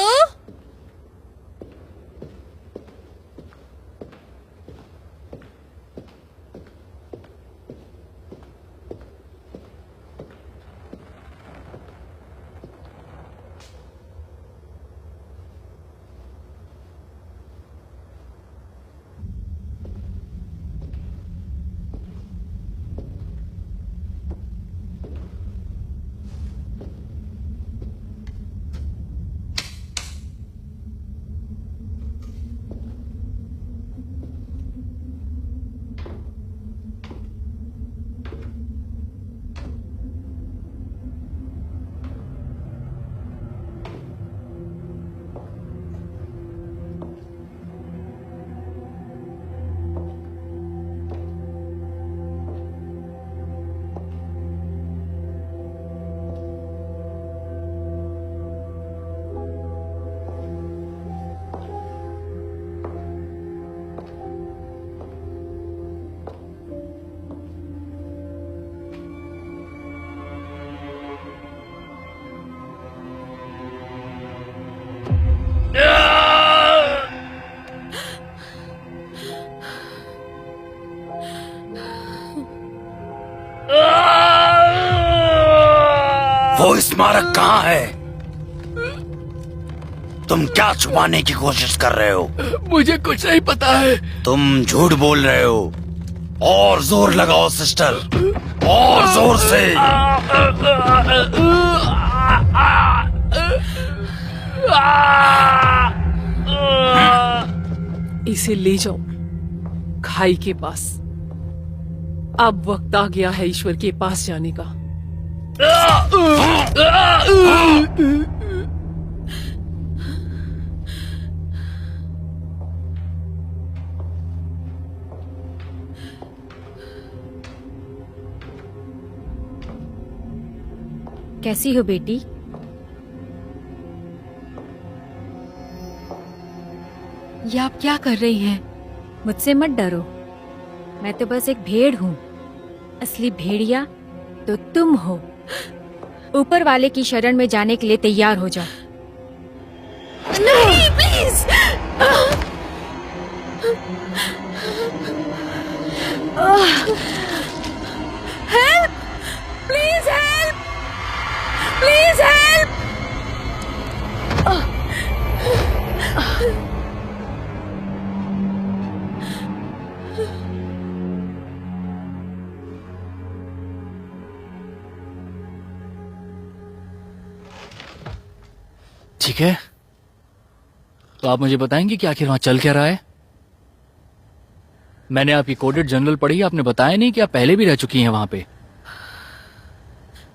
वो स्मारक कहाँ है? तुम क्या छुपाने की कोशिश कर रहे हो? मुझे कुछ नहीं पता है। तुम झूठ बोल रहे हो। और जोर लगाओ सिस्टर, और जोर से। इसे ले जाओ खाई के पास। अब वक्त आ गया है ईश्वर के पास जाने का। कैसी हो बेटी? ये आप क्या कर रही हैं? मुझसे मत डरो, मैं तो बस एक भेड़ हूँ। असली भेड़िया तो तुम हो। ऊपर वाले की शरण में जाने के लिए तैयार हो जाओ। नहीं, please. Help! Please help! Please help! ठीक है, तो आप मुझे बताएंगे कि आखिर वहां चल क्या रहा है? मैंने आपकी कोडेड जर्नल पढ़ी, आपने बताया नहीं कि आप पहले भी रह चुकी हैं वहां पे।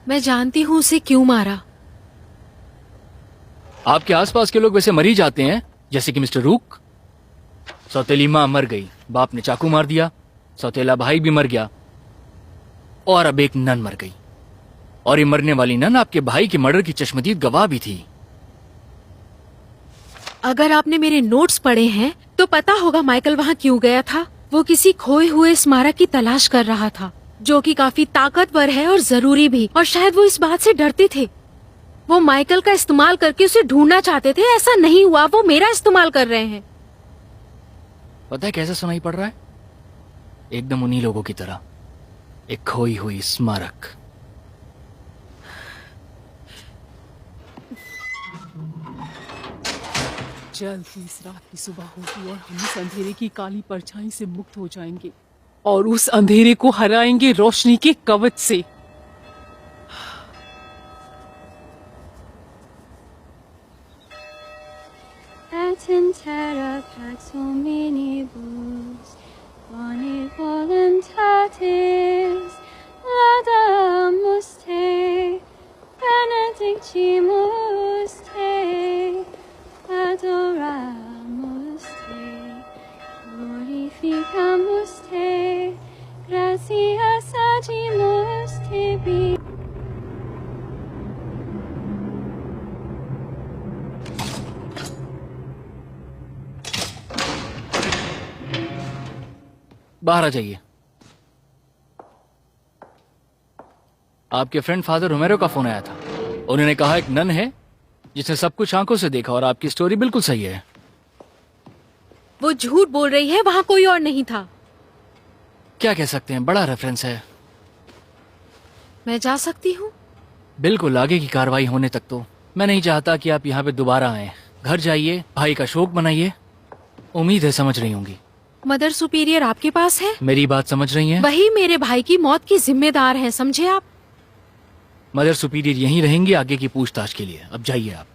मैं जानती हूँ उसे क्यों मारा। आपके आसपास के लोग वैसे मर ही जाते हैं, जैसे कि मिस्टर रूक। सौतेली माँ मर गई, बाप ने चाकू मार दिया, सौतेला भाई भी मर गया, और अब एक नन मर गई। और ये मरने वाली नन आपके भाई के मर्डर की चश्मदीद गवाह भी थी। अगर आपने मेरे नोट्स पढ़े हैं तो पता होगा माइकल वहाँ क्यों गया था। वो किसी खोए हुए स्मारक की तलाश कर रहा था, जो कि काफी ताकतवर है और जरूरी भी। और शायद वो इस बात से डरते थे। वो माइकल का इस्तेमाल करके उसे ढूंढना चाहते थे। ऐसा नहीं हुआ, वो मेरा इस्तेमाल कर रहे हैं। पता है कैसा सुनाई पड़ रहा है? एकदम उन्हीं लोगों की तरह, एक खोई हुई स्मारक। जल्द ही इस रात की सुबह होगी और हम इस अंधेरे की काली परछाई से मुक्त हो जाएंगे और उस अंधेरे को हराएंगे रोशनी के कवच से। Adoramos te, glorificamos te, gracias hacemos te vi. बाहर आ जाइए। आपके फ्रेंड फादर रोमेरो का फोन आया था। उन्होंने कहा एक नन है जिसने सब कुछ आंखों से देखा और आपकी स्टोरी बिल्कुल सही है। वो झूठ बोल रही है, वहाँ कोई और नहीं था। क्या कह सकते हैं, बड़ा रेफरेंस है। मैं जा सकती हूँ? बिल्कुल, आगे की कार्रवाई होने तक तो मैं नहीं चाहता कि आप यहाँ पे दोबारा आए। घर जाइए, भाई का शोक मनाइए। उम्मीद है समझ रही होंगी। मदर सुपीरियर आपके पास है? मेरी बात समझ रही हैं? वही मेरे भाई की मौत की जिम्मेदार है, समझे आप? मदर सुपीरियर यहीं रहेंगी आगे की पूछताछ के लिए। अब जाइए आप।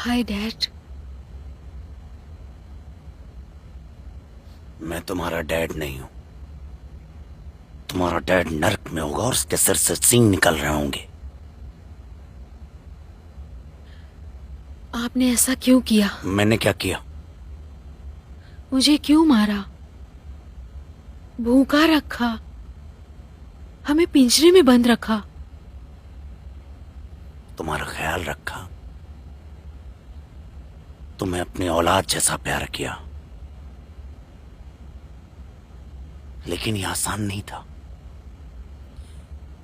Hi dad. मैं तुम्हारा डैड नहीं हूं। तुम्हारा डैड नर्क में होगा और उसके सिर से सींग निकल रहे होंगे। आपने ऐसा क्यों किया? मैंने क्या किया? मुझे क्यों मारा, भूखा रखा, हमें पिंजरे में बंद रखा? तुम्हारा ख्याल रखा, तुम्हें अपनी औलाद जैसा प्यार किया, लेकिन ये आसान नहीं था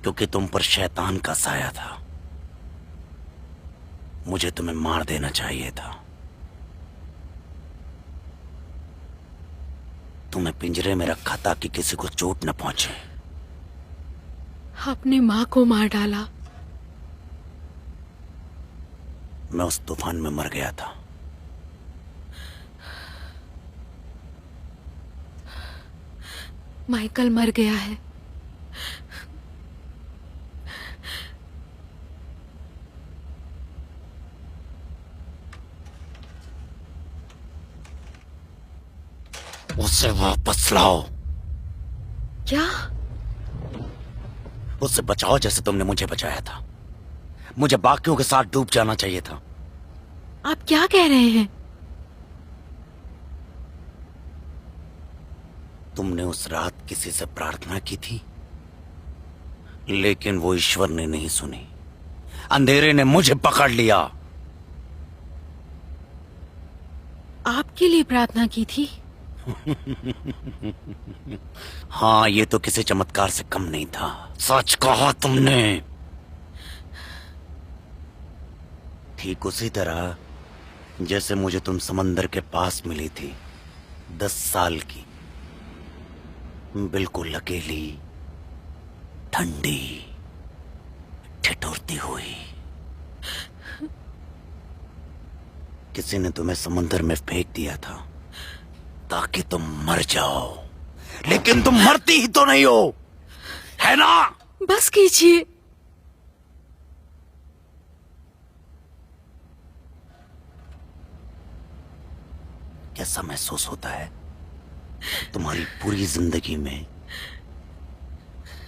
क्योंकि तुम पर शैतान का साया था। मुझे तुम्हें मार देना चाहिए था। तुम्हें पिंजरे में रखा ताकि किसी को चोट न पहुंचे। आपने माँ को मार डाला। मैं उस तूफान में मर गया था। माइकल मर गया है। उसे वापस लाओ। क्या? उससे बचाओ जैसे तुमने मुझे बचाया था। मुझे बाकियों के साथ डूब जाना चाहिए था। आप क्या कह रहे हैं? तुमने उस रात किसी से प्रार्थना की थी, लेकिन वो ईश्वर ने नहीं सुनी। अंधेरे ने मुझे पकड़ लिया। आपके लिए प्रार्थना की थी? हाँ, ये तो किसी चमत्कार से कम नहीं था। सच कहा तुमने। ठीक उसी तरह जैसे मुझे तुम समंदर के पास मिली थी, 10 साल की, बिल्कुल अकेली, ठंडी, ठिठुरती हुई। किसी ने तुम्हें समंदर में फेंक दिया था ताकि तुम मर जाओ, लेकिन तुम मरती ही तो नहीं हो, है ना? बस कीजिए। कैसा महसूस होता है तुम्हारी पूरी जिंदगी में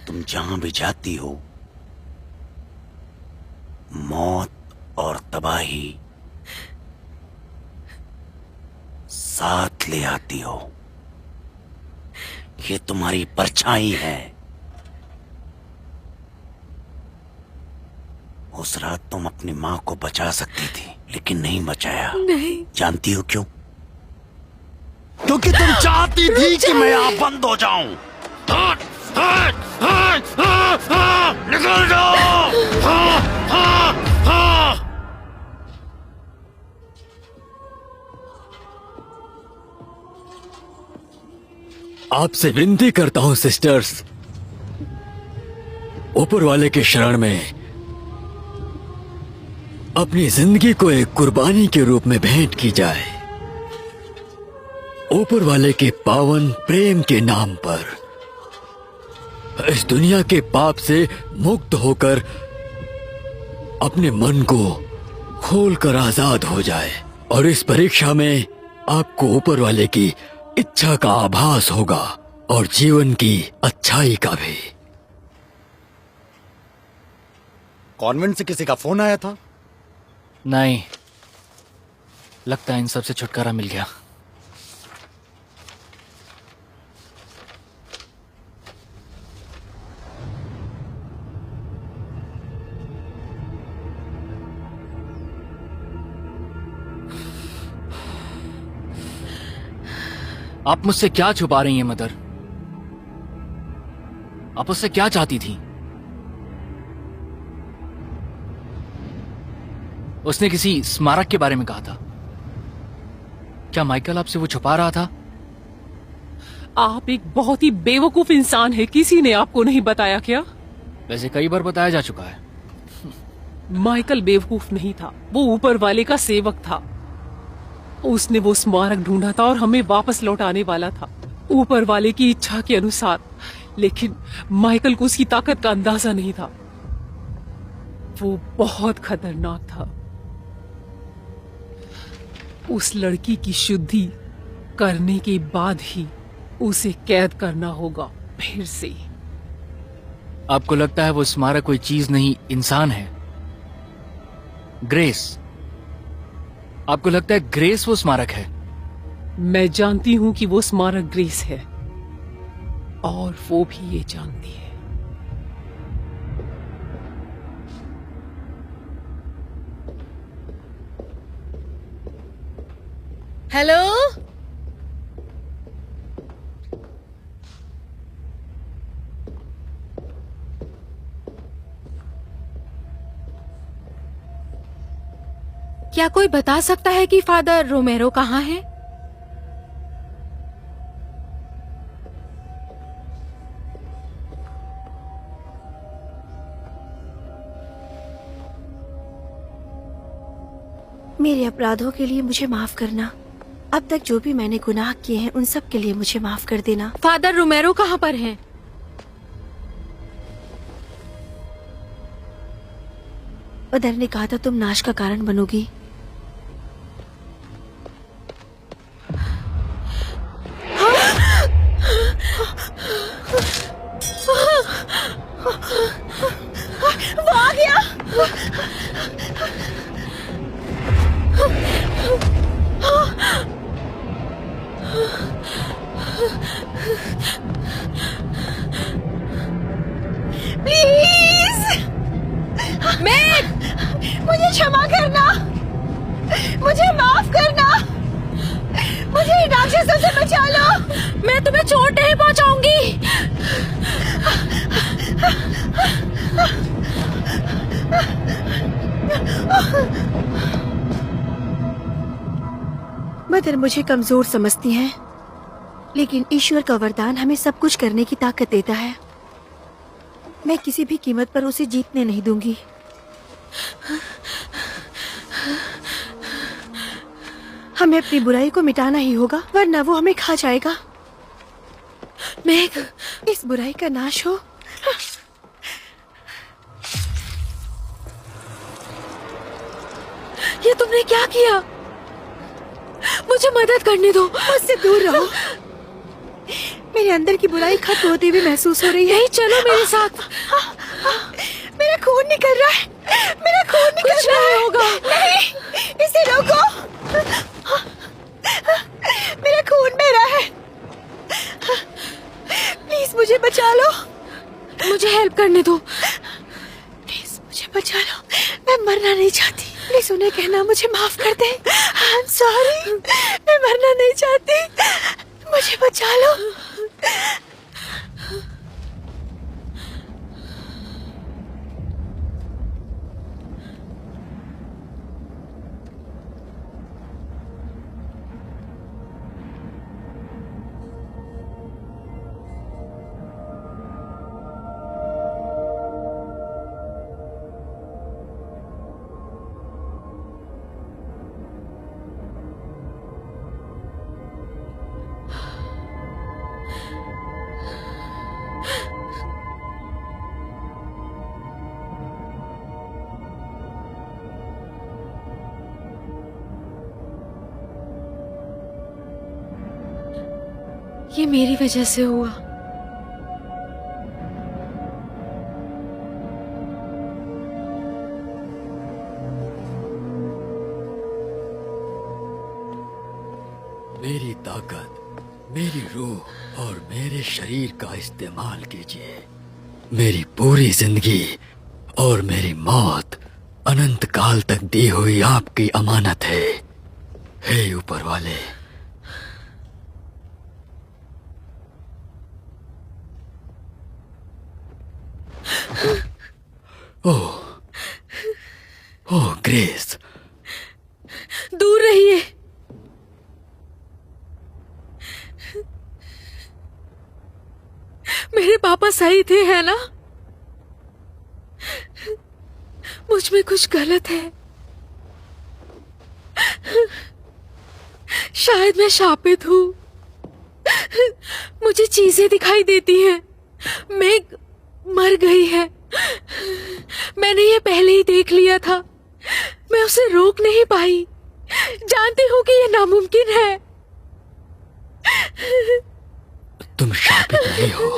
तुम जहां भी जाती हो, मौत और तबाही साथ ले आती हो। ये तुम्हारी परछाई है। उस रात तुम अपनी मां को बचा सकती थी, लेकिन नहीं बचाया। नहीं। जानती हो क्यों? क्योंकि तुम चाहती थी कि मैं यहां बंद हो जाऊं। निकल जाओ। आपसे विनती करता हूं सिस्टर्स, ऊपर वाले के शरण में अपनी जिंदगी को एक कुर्बानी के रूप में भेंट की जाए। ऊपर वाले के पावन प्रेम के नाम पर इस दुनिया के पाप से मुक्त होकर अपने मन को खोलकर आजाद हो जाए, और इस परीक्षा में आपको ऊपर वाले की इच्छा का आभास होगा और जीवन की अच्छाई का भी। कॉन्वेंट से किसी का फोन आया था? नहीं, लगता है इन सब से छुटकारा मिल गया। आप मुझसे क्या छुपा रही हैं मदर? आप उससे क्या चाहती थी? उसने किसी स्मारक के बारे में कहा था। क्या माइकल आपसे वो छुपा रहा था? आप एक बहुत ही बेवकूफ इंसान है। किसी ने आपको नहीं बताया क्या? वैसे कई बार बताया जा चुका है। माइकल बेवकूफ नहीं था, वो ऊपर वाले का सेवक था। उसने वो स्मारक ढूंढा था और हमें वापस लौटाने वाला था, ऊपर वाले की इच्छा के अनुसार। लेकिन माइकल को उसकी ताकत का अंदाजा नहीं था। वो बहुत खतरनाक था। उस लड़की की शुद्धि करने के बाद ही उसे कैद करना होगा फिर से। आपको लगता है वो स्मारक कोई चीज नहीं, इंसान है? ग्रेस, आपको लगता है ग्रेस वो स्मारक है? मैं जानती हूं कि वो स्मारक ग्रेस है, और वो भी ये जानती है। हेलो, क्या कोई बता सकता है कि फादर रोमेरो कहाँ है? मेरे अपराधों के लिए मुझे माफ करना। अब तक जो भी मैंने गुनाह किए हैं उन सब के लिए मुझे माफ कर देना। फादर रोमेरो कहाँ पर हैं? मदर ने कहा था तुम नाश का कारण बनोगी। वो आ गया। प्लीज मैग, मुझे क्षमा करना, मुझे माफ करना, मुझे इन राक्षसों से बचा लो। मैं तुम्हें चोट नहीं पहुंचाऊंगी। मदर मुझे कमजोर समझती हैं, लेकिन ईश्वर का वरदान हमें सब कुछ करने की ताकत देता है। मैं किसी भी कीमत पर उसे जीतने नहीं दूंगी। हमें अपनी बुराई को मिटाना ही होगा, वरना वो हमें खा जाएगा। मेघ, इस बुराई का नाश हो। ये तुमने क्या किया? मुझे मदद करने दो। मुझसे दूर रहो। मेरे अंदर की बुराई खत्म होती हुई महसूस हो रही है। नहीं, चलो मेरे साथ। मेरा खून निकल रहा है, मेरा खून निकल कुछ रहा नहीं है। होगा। नहीं, इसे रोको। मेरा खून बह रहा है। प्लीज मुझे बचा लो। मुझे हेल्प करने दो। प्लीज मुझे बचा लो। मैं मरना नहीं चाहती। प्लीज उन्हें कहना मुझे माफ कर दे। I am sorry. मैं मरना नहीं चाहती। मुझे बचा लो। ये मेरी वजह से हुआ। मेरी ताकत, मेरी रूह और मेरे शरीर का इस्तेमाल कीजिए। मेरी पूरी जिंदगी और मेरी मौत अनंत काल तक दी हुई आपकी अमानत है। हे ऊपर वाले, ओह ओह ग्रेस, दूर रहिए। मेरे पापा सही थे, है ना? मुझ में कुछ गलत है। शायद मैं शापित हूँ। मुझे चीजें दिखाई देती हैं। मेघ मर गई है। मैंने ये पहले ही देख लिया था। मैं उसे रोक नहीं पाई। जानती हूँ कि ये नामुमकिन है। तुम शापित नहीं हो,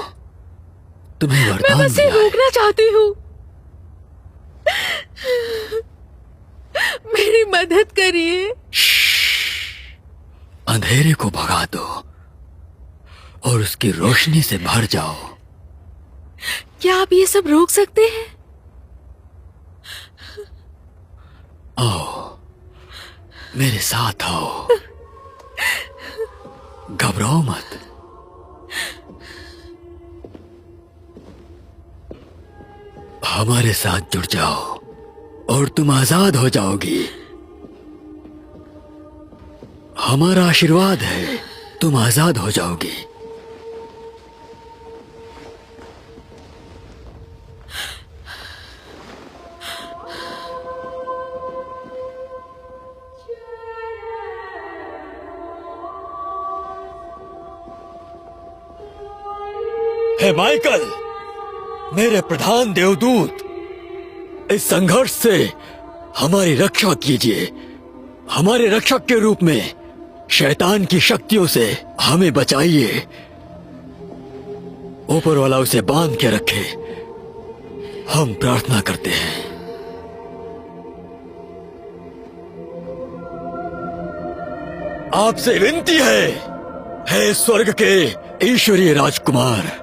तुम्हें मैं वरदान बस ये मिला है। रोकना चाहती हूँ। मेरी मदद करिए। अंधेरे को भगा दो और उसकी रोशनी से भर जाओ। क्या आप ये सब रोक सकते हैं? आओ, मेरे साथ आओ, घबराओ मत। हमारे साथ जुड़ जाओ और तुम आजाद हो जाओगी। हमारा आशीर्वाद है, तुम आजाद हो जाओगी। हे माइकल, मेरे प्रधान देवदूत, इस संघर्ष से हमारी रक्षा कीजिए। हमारे रक्षक के रूप में शैतान की शक्तियों से हमें बचाइए। ऊपर वाला उसे बांध के रखे, हम प्रार्थना करते हैं। आपसे विनती है, हे स्वर्ग के ईश्वरीय राजकुमार,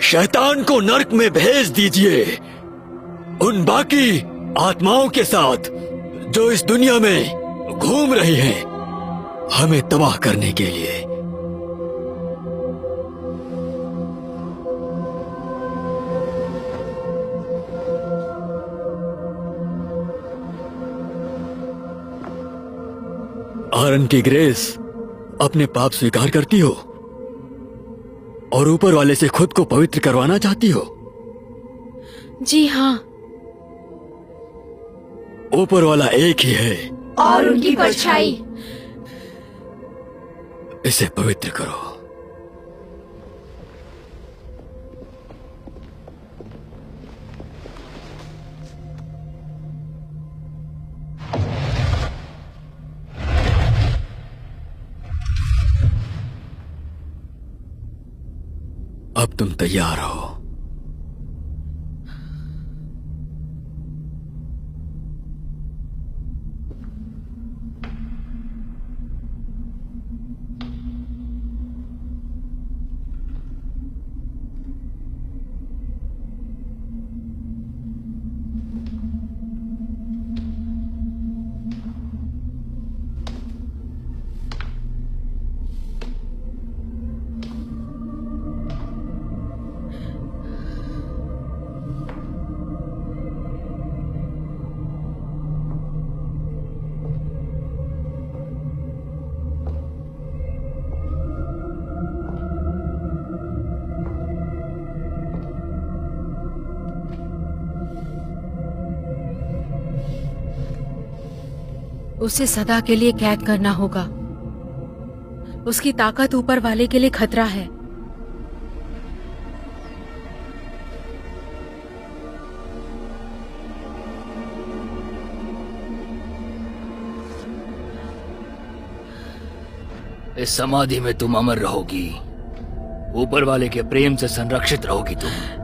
शैतान को नरक में भेज दीजिए, उन बाकी आत्माओं के साथ जो इस दुनिया में घूम रही हैं, हमें तबाह करने के लिए। आरन की ग्रेस, अपने पाप स्वीकार करती हो और ऊपर वाले से खुद को पवित्र करवाना चाहती हो? जी हाँ। ऊपर वाला एक ही है और उनकी परछाई। इसे पवित्र करो। अब तुम तैयार हो। उसे सदा के लिए कैद करना होगा। उसकी ताकत ऊपर वाले के लिए खतरा है। इस समाधि में तुम अमर रहोगी। ऊपर वाले के प्रेम से संरक्षित रहोगी तुम।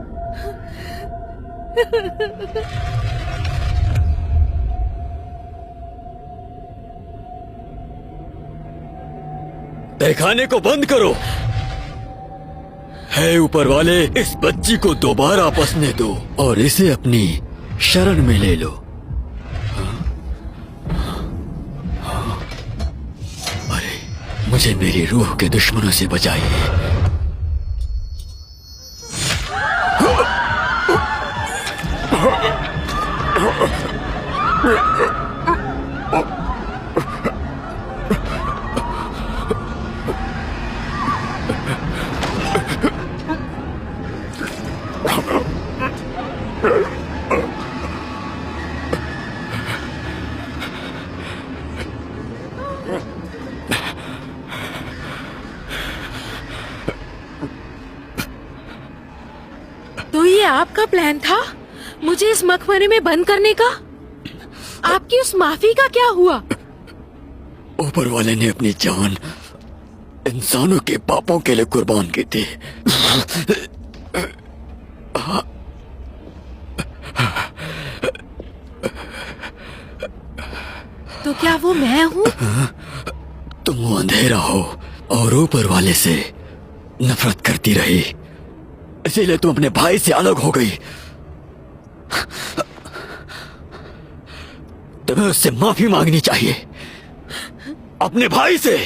दिखाने को बंद करो। है ऊपर वाले, इस बच्ची को दोबारा बसने दो और इसे अपनी शरण में ले लो। अरे, मुझे मेरी रूह के दुश्मनों से बचाइए। तो ये आपका प्लान था मुझे इस मकबरे में बंद करने का? आपकी उस माफी का क्या हुआ? ऊपर वाले ने अपनी जान इंसानों के पापों के लिए कुर्बान की थी। तो क्या वो मैं हूँ? तुम अंधेरा हो और ऊपर वाले से नफरत करती रही, इसीलिए तुम अपने भाई से अलग हो गई। तुम्हें उससे माफी मांगनी चाहिए, अपने भाई से।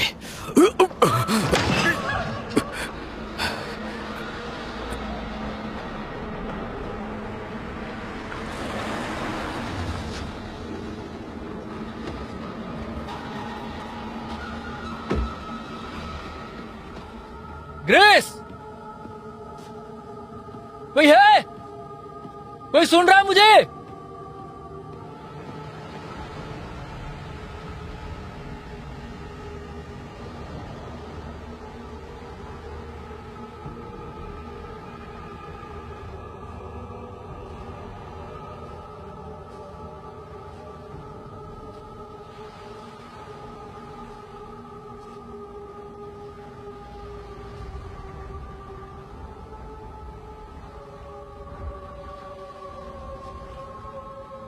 ग्रेस, कोई है? कोई सुन रहा है मुझे?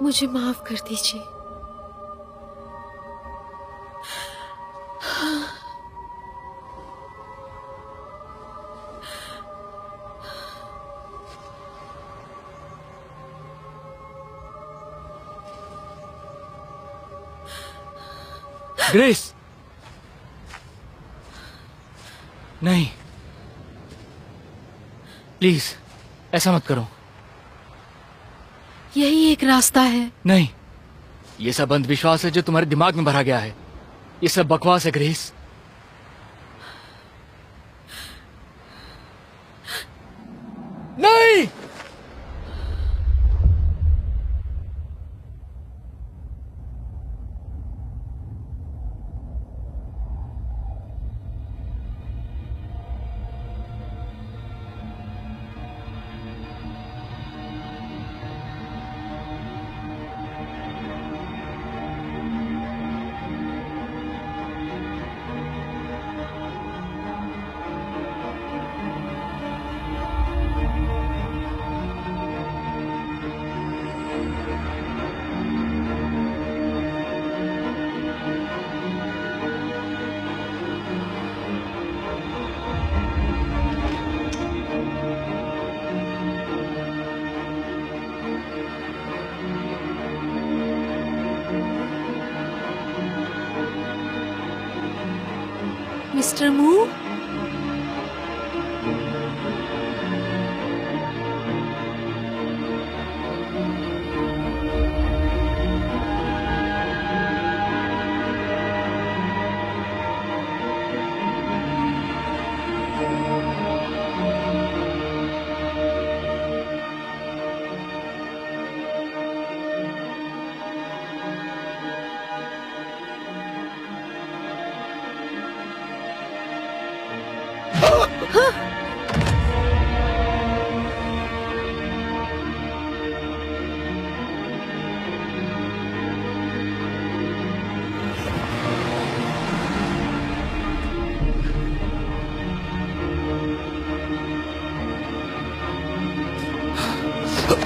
मुझे माफ कर दीजिए। ग्रेस, नहीं, प्लीज ऐसा मत करो। यही एक रास्ता है। नहीं, ये सब अंधविश्वास है जो तुम्हारे दिमाग में भरा गया है। ये सब बकवास है ग्रेस। नहीं, मिस्टर मू,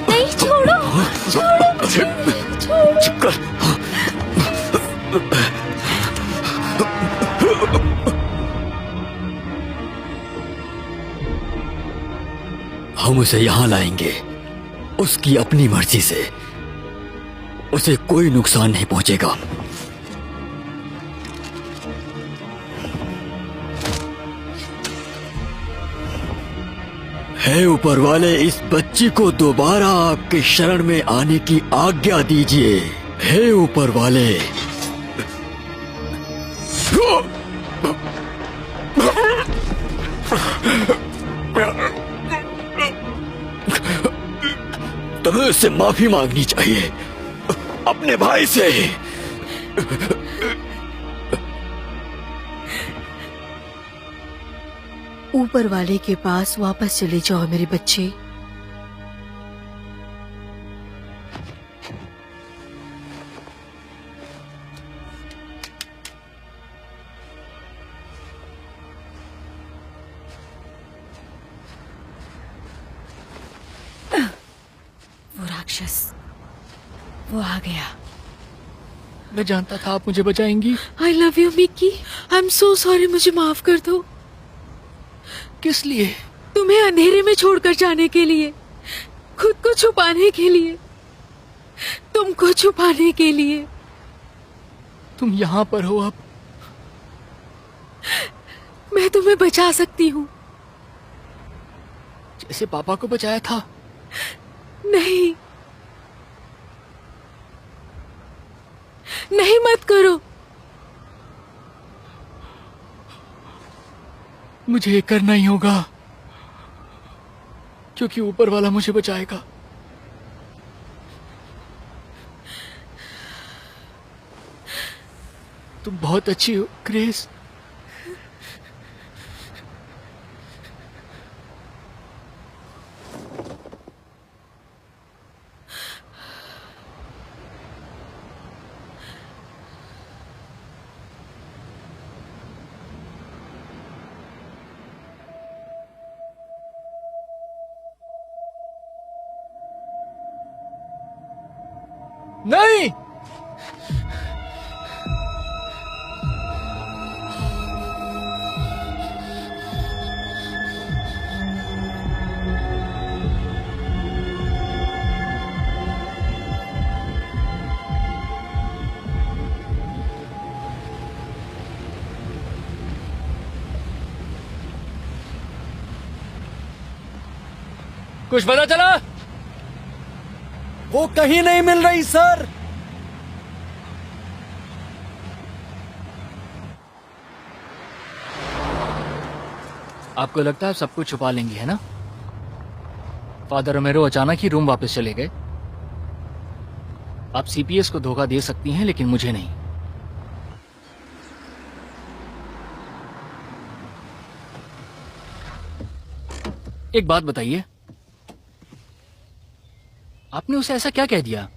नहीं, छोड़ो, छोड़ो मुझे, छोड़ो। चुप कर। हम उसे यहां लाएंगे, उसकी अपनी मर्जी से। उसे कोई नुकसान नहीं पहुंचेगा। हे ऊपर वाले, इस बच्ची को दोबारा आपके शरण में आने की आज्ञा दीजिए। हे ऊपर वाले। तुम्हें उससे माफी मांगनी चाहिए, अपने भाई से। ऊपर वाले के पास वापस चले जाओ मेरे बच्चे। प्रेशियस, वो आ गया। मैं जानता था आप मुझे बचाएंगी। I love you Mickey, I am so sorry, मुझे माफ कर दो। किस लिए? तुम्हें अंधेरे में छोड़कर जाने के लिए, खुद को छुपाने के लिए, तुमको छुपाने के लिए। तुम यहाँ पर हो अब। मैं तुम्हें बचा सकती हूँ। जैसे पापा को बचाया था। नहीं, नहीं, मत करो। मुझे ये करना ही होगा, क्योंकि ऊपर वाला मुझे बचाएगा। तुम बहुत अच्छी हो ग्रेस। नहीं, कुछ पता चला? वो कहीं नहीं मिल रही सर। आपको लगता है सब कुछ छुपा लेंगी, है ना? फादर रोमेरो अचानक ही रूम वापस चले गए। आप सीपीएस को धोखा दे सकती हैं, लेकिन मुझे नहीं। एक बात बताइए, आपने उसे ऐसा क्या कह दिया?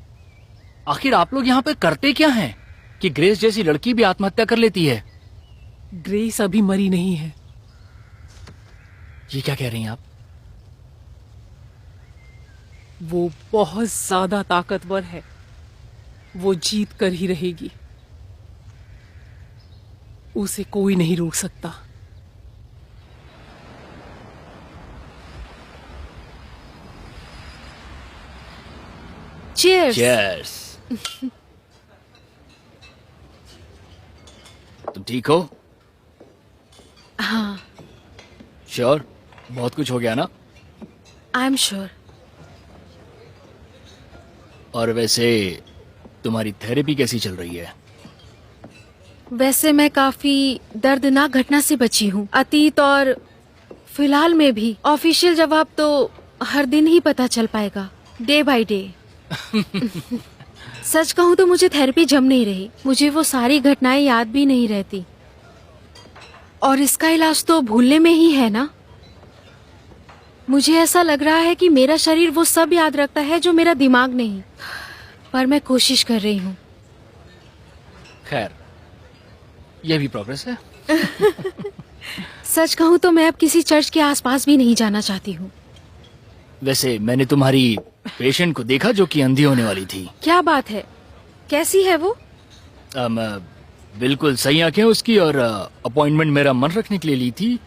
आखिर आप लोग यहाँ पे करते क्या हैं कि ग्रेस जैसी लड़की भी आत्महत्या कर लेती है? ग्रेस अभी मरी नहीं है। ये क्या कह रही हैं आप? वो बहुत ज्यादा ताकतवर है, वो जीत कर ही रहेगी। उसे कोई नहीं रोक सकता। चीयर्स। Cheers. तुम ठीक हो? हाँ, श्योर? बहुत कुछ हो गया ना? I am sure. और वैसे तुम्हारी थेरेपी कैसी चल रही है? वैसे मैं काफी दर्दनाक घटना से बची हूँ, अतीत और फिलहाल में भी। ऑफिशियल जवाब तो हर दिन ही पता चल पाएगा, डे बाय डे। सच कहूँ तो मुझे थेरेपी जम नहीं रही। मुझे वो सारी घटनाएं याद भी नहीं रहती, और इसका इलाज तो भूलने में ही है ना। मुझे ऐसा लग रहा है कि मेरा शरीर वो सब याद रखता है जो मेरा दिमाग नहीं, पर मैं कोशिश कर रही हूँ। खैर, यह भी प्रोग्रेस है। सच कहूँ तो मैं अब किसी चर्च के आसपास भी नहीं जाना चाहती हूँ। वैसे मैंने तुम्हारी पेशेंट को देखा जो कि अंधी होने वाली थी। क्या बात है, कैसी है वो? बिल्कुल सही आंखें उसकी, और अपॉइंटमेंट मेरा मन रखने के लिए ली थी।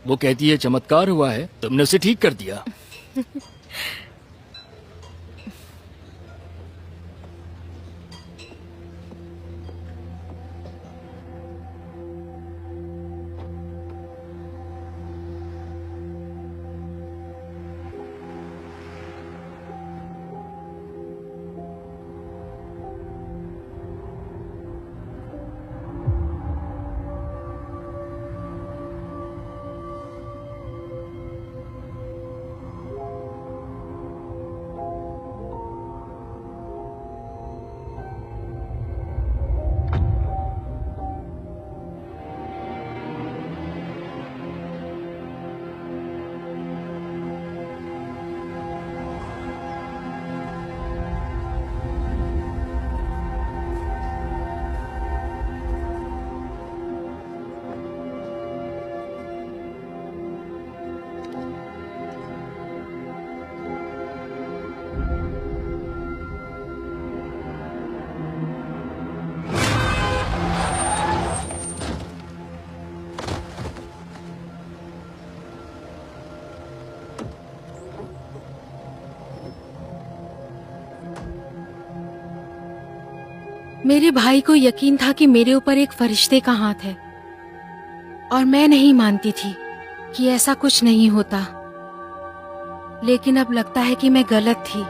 वो कहती है चमत्कार हुआ है, तुमने उसे ठीक कर दिया। मेरे भाई को यकीन था कि मेरे ऊपर एक फरिश्ते का हाथ है, और मैं नहीं मानती थी कि ऐसा कुछ नहीं होता। लेकिन अब लगता है कि मैं गलत थी।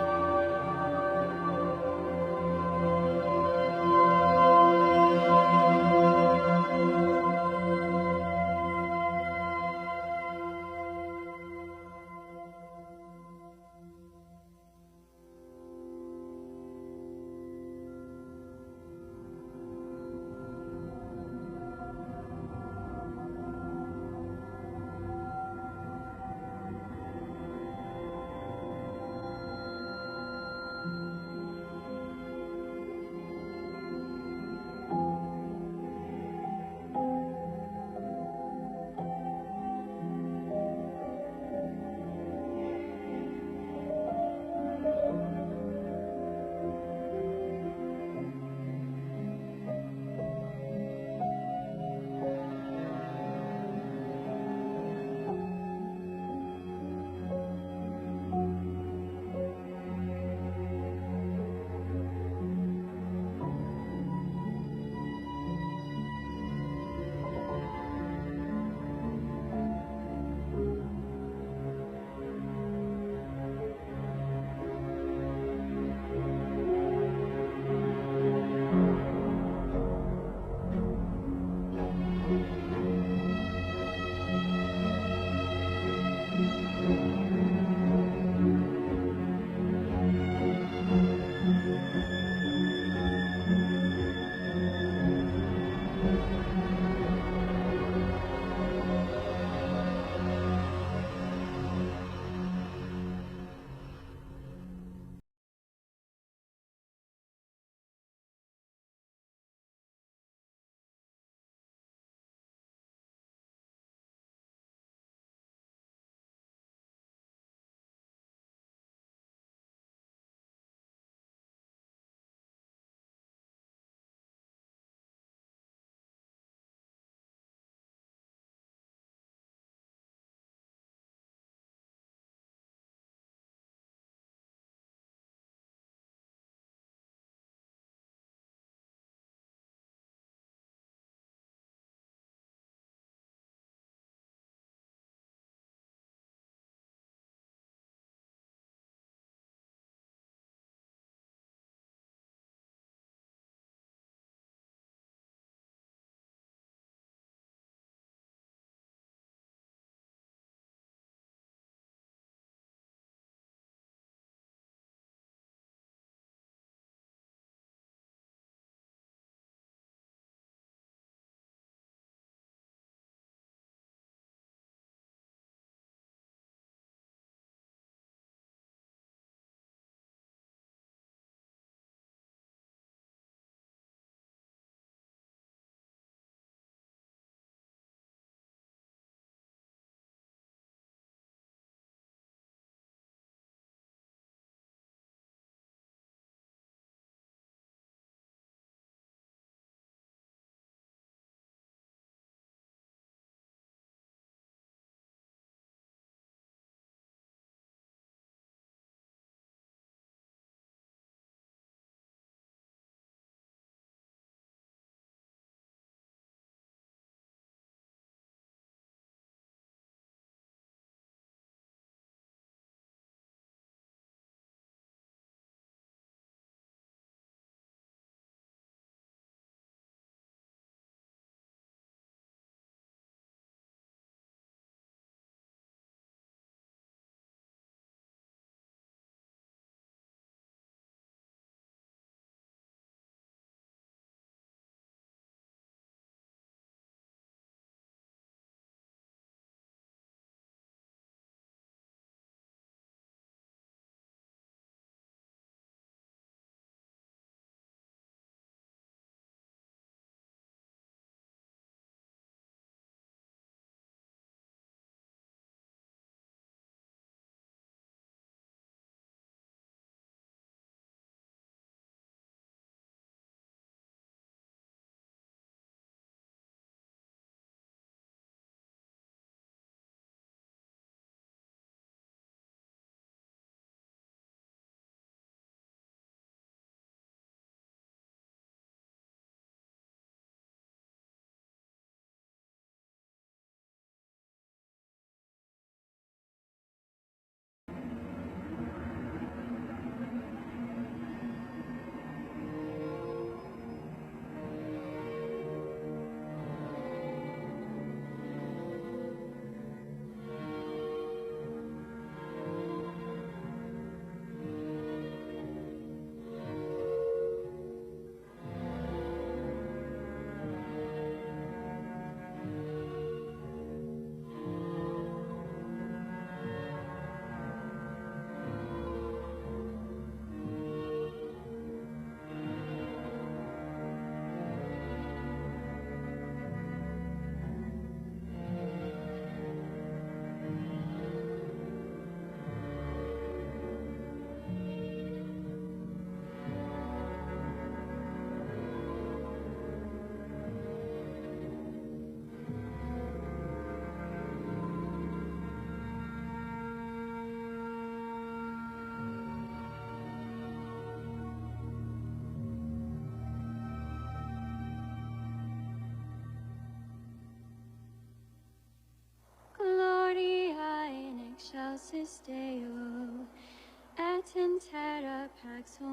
like so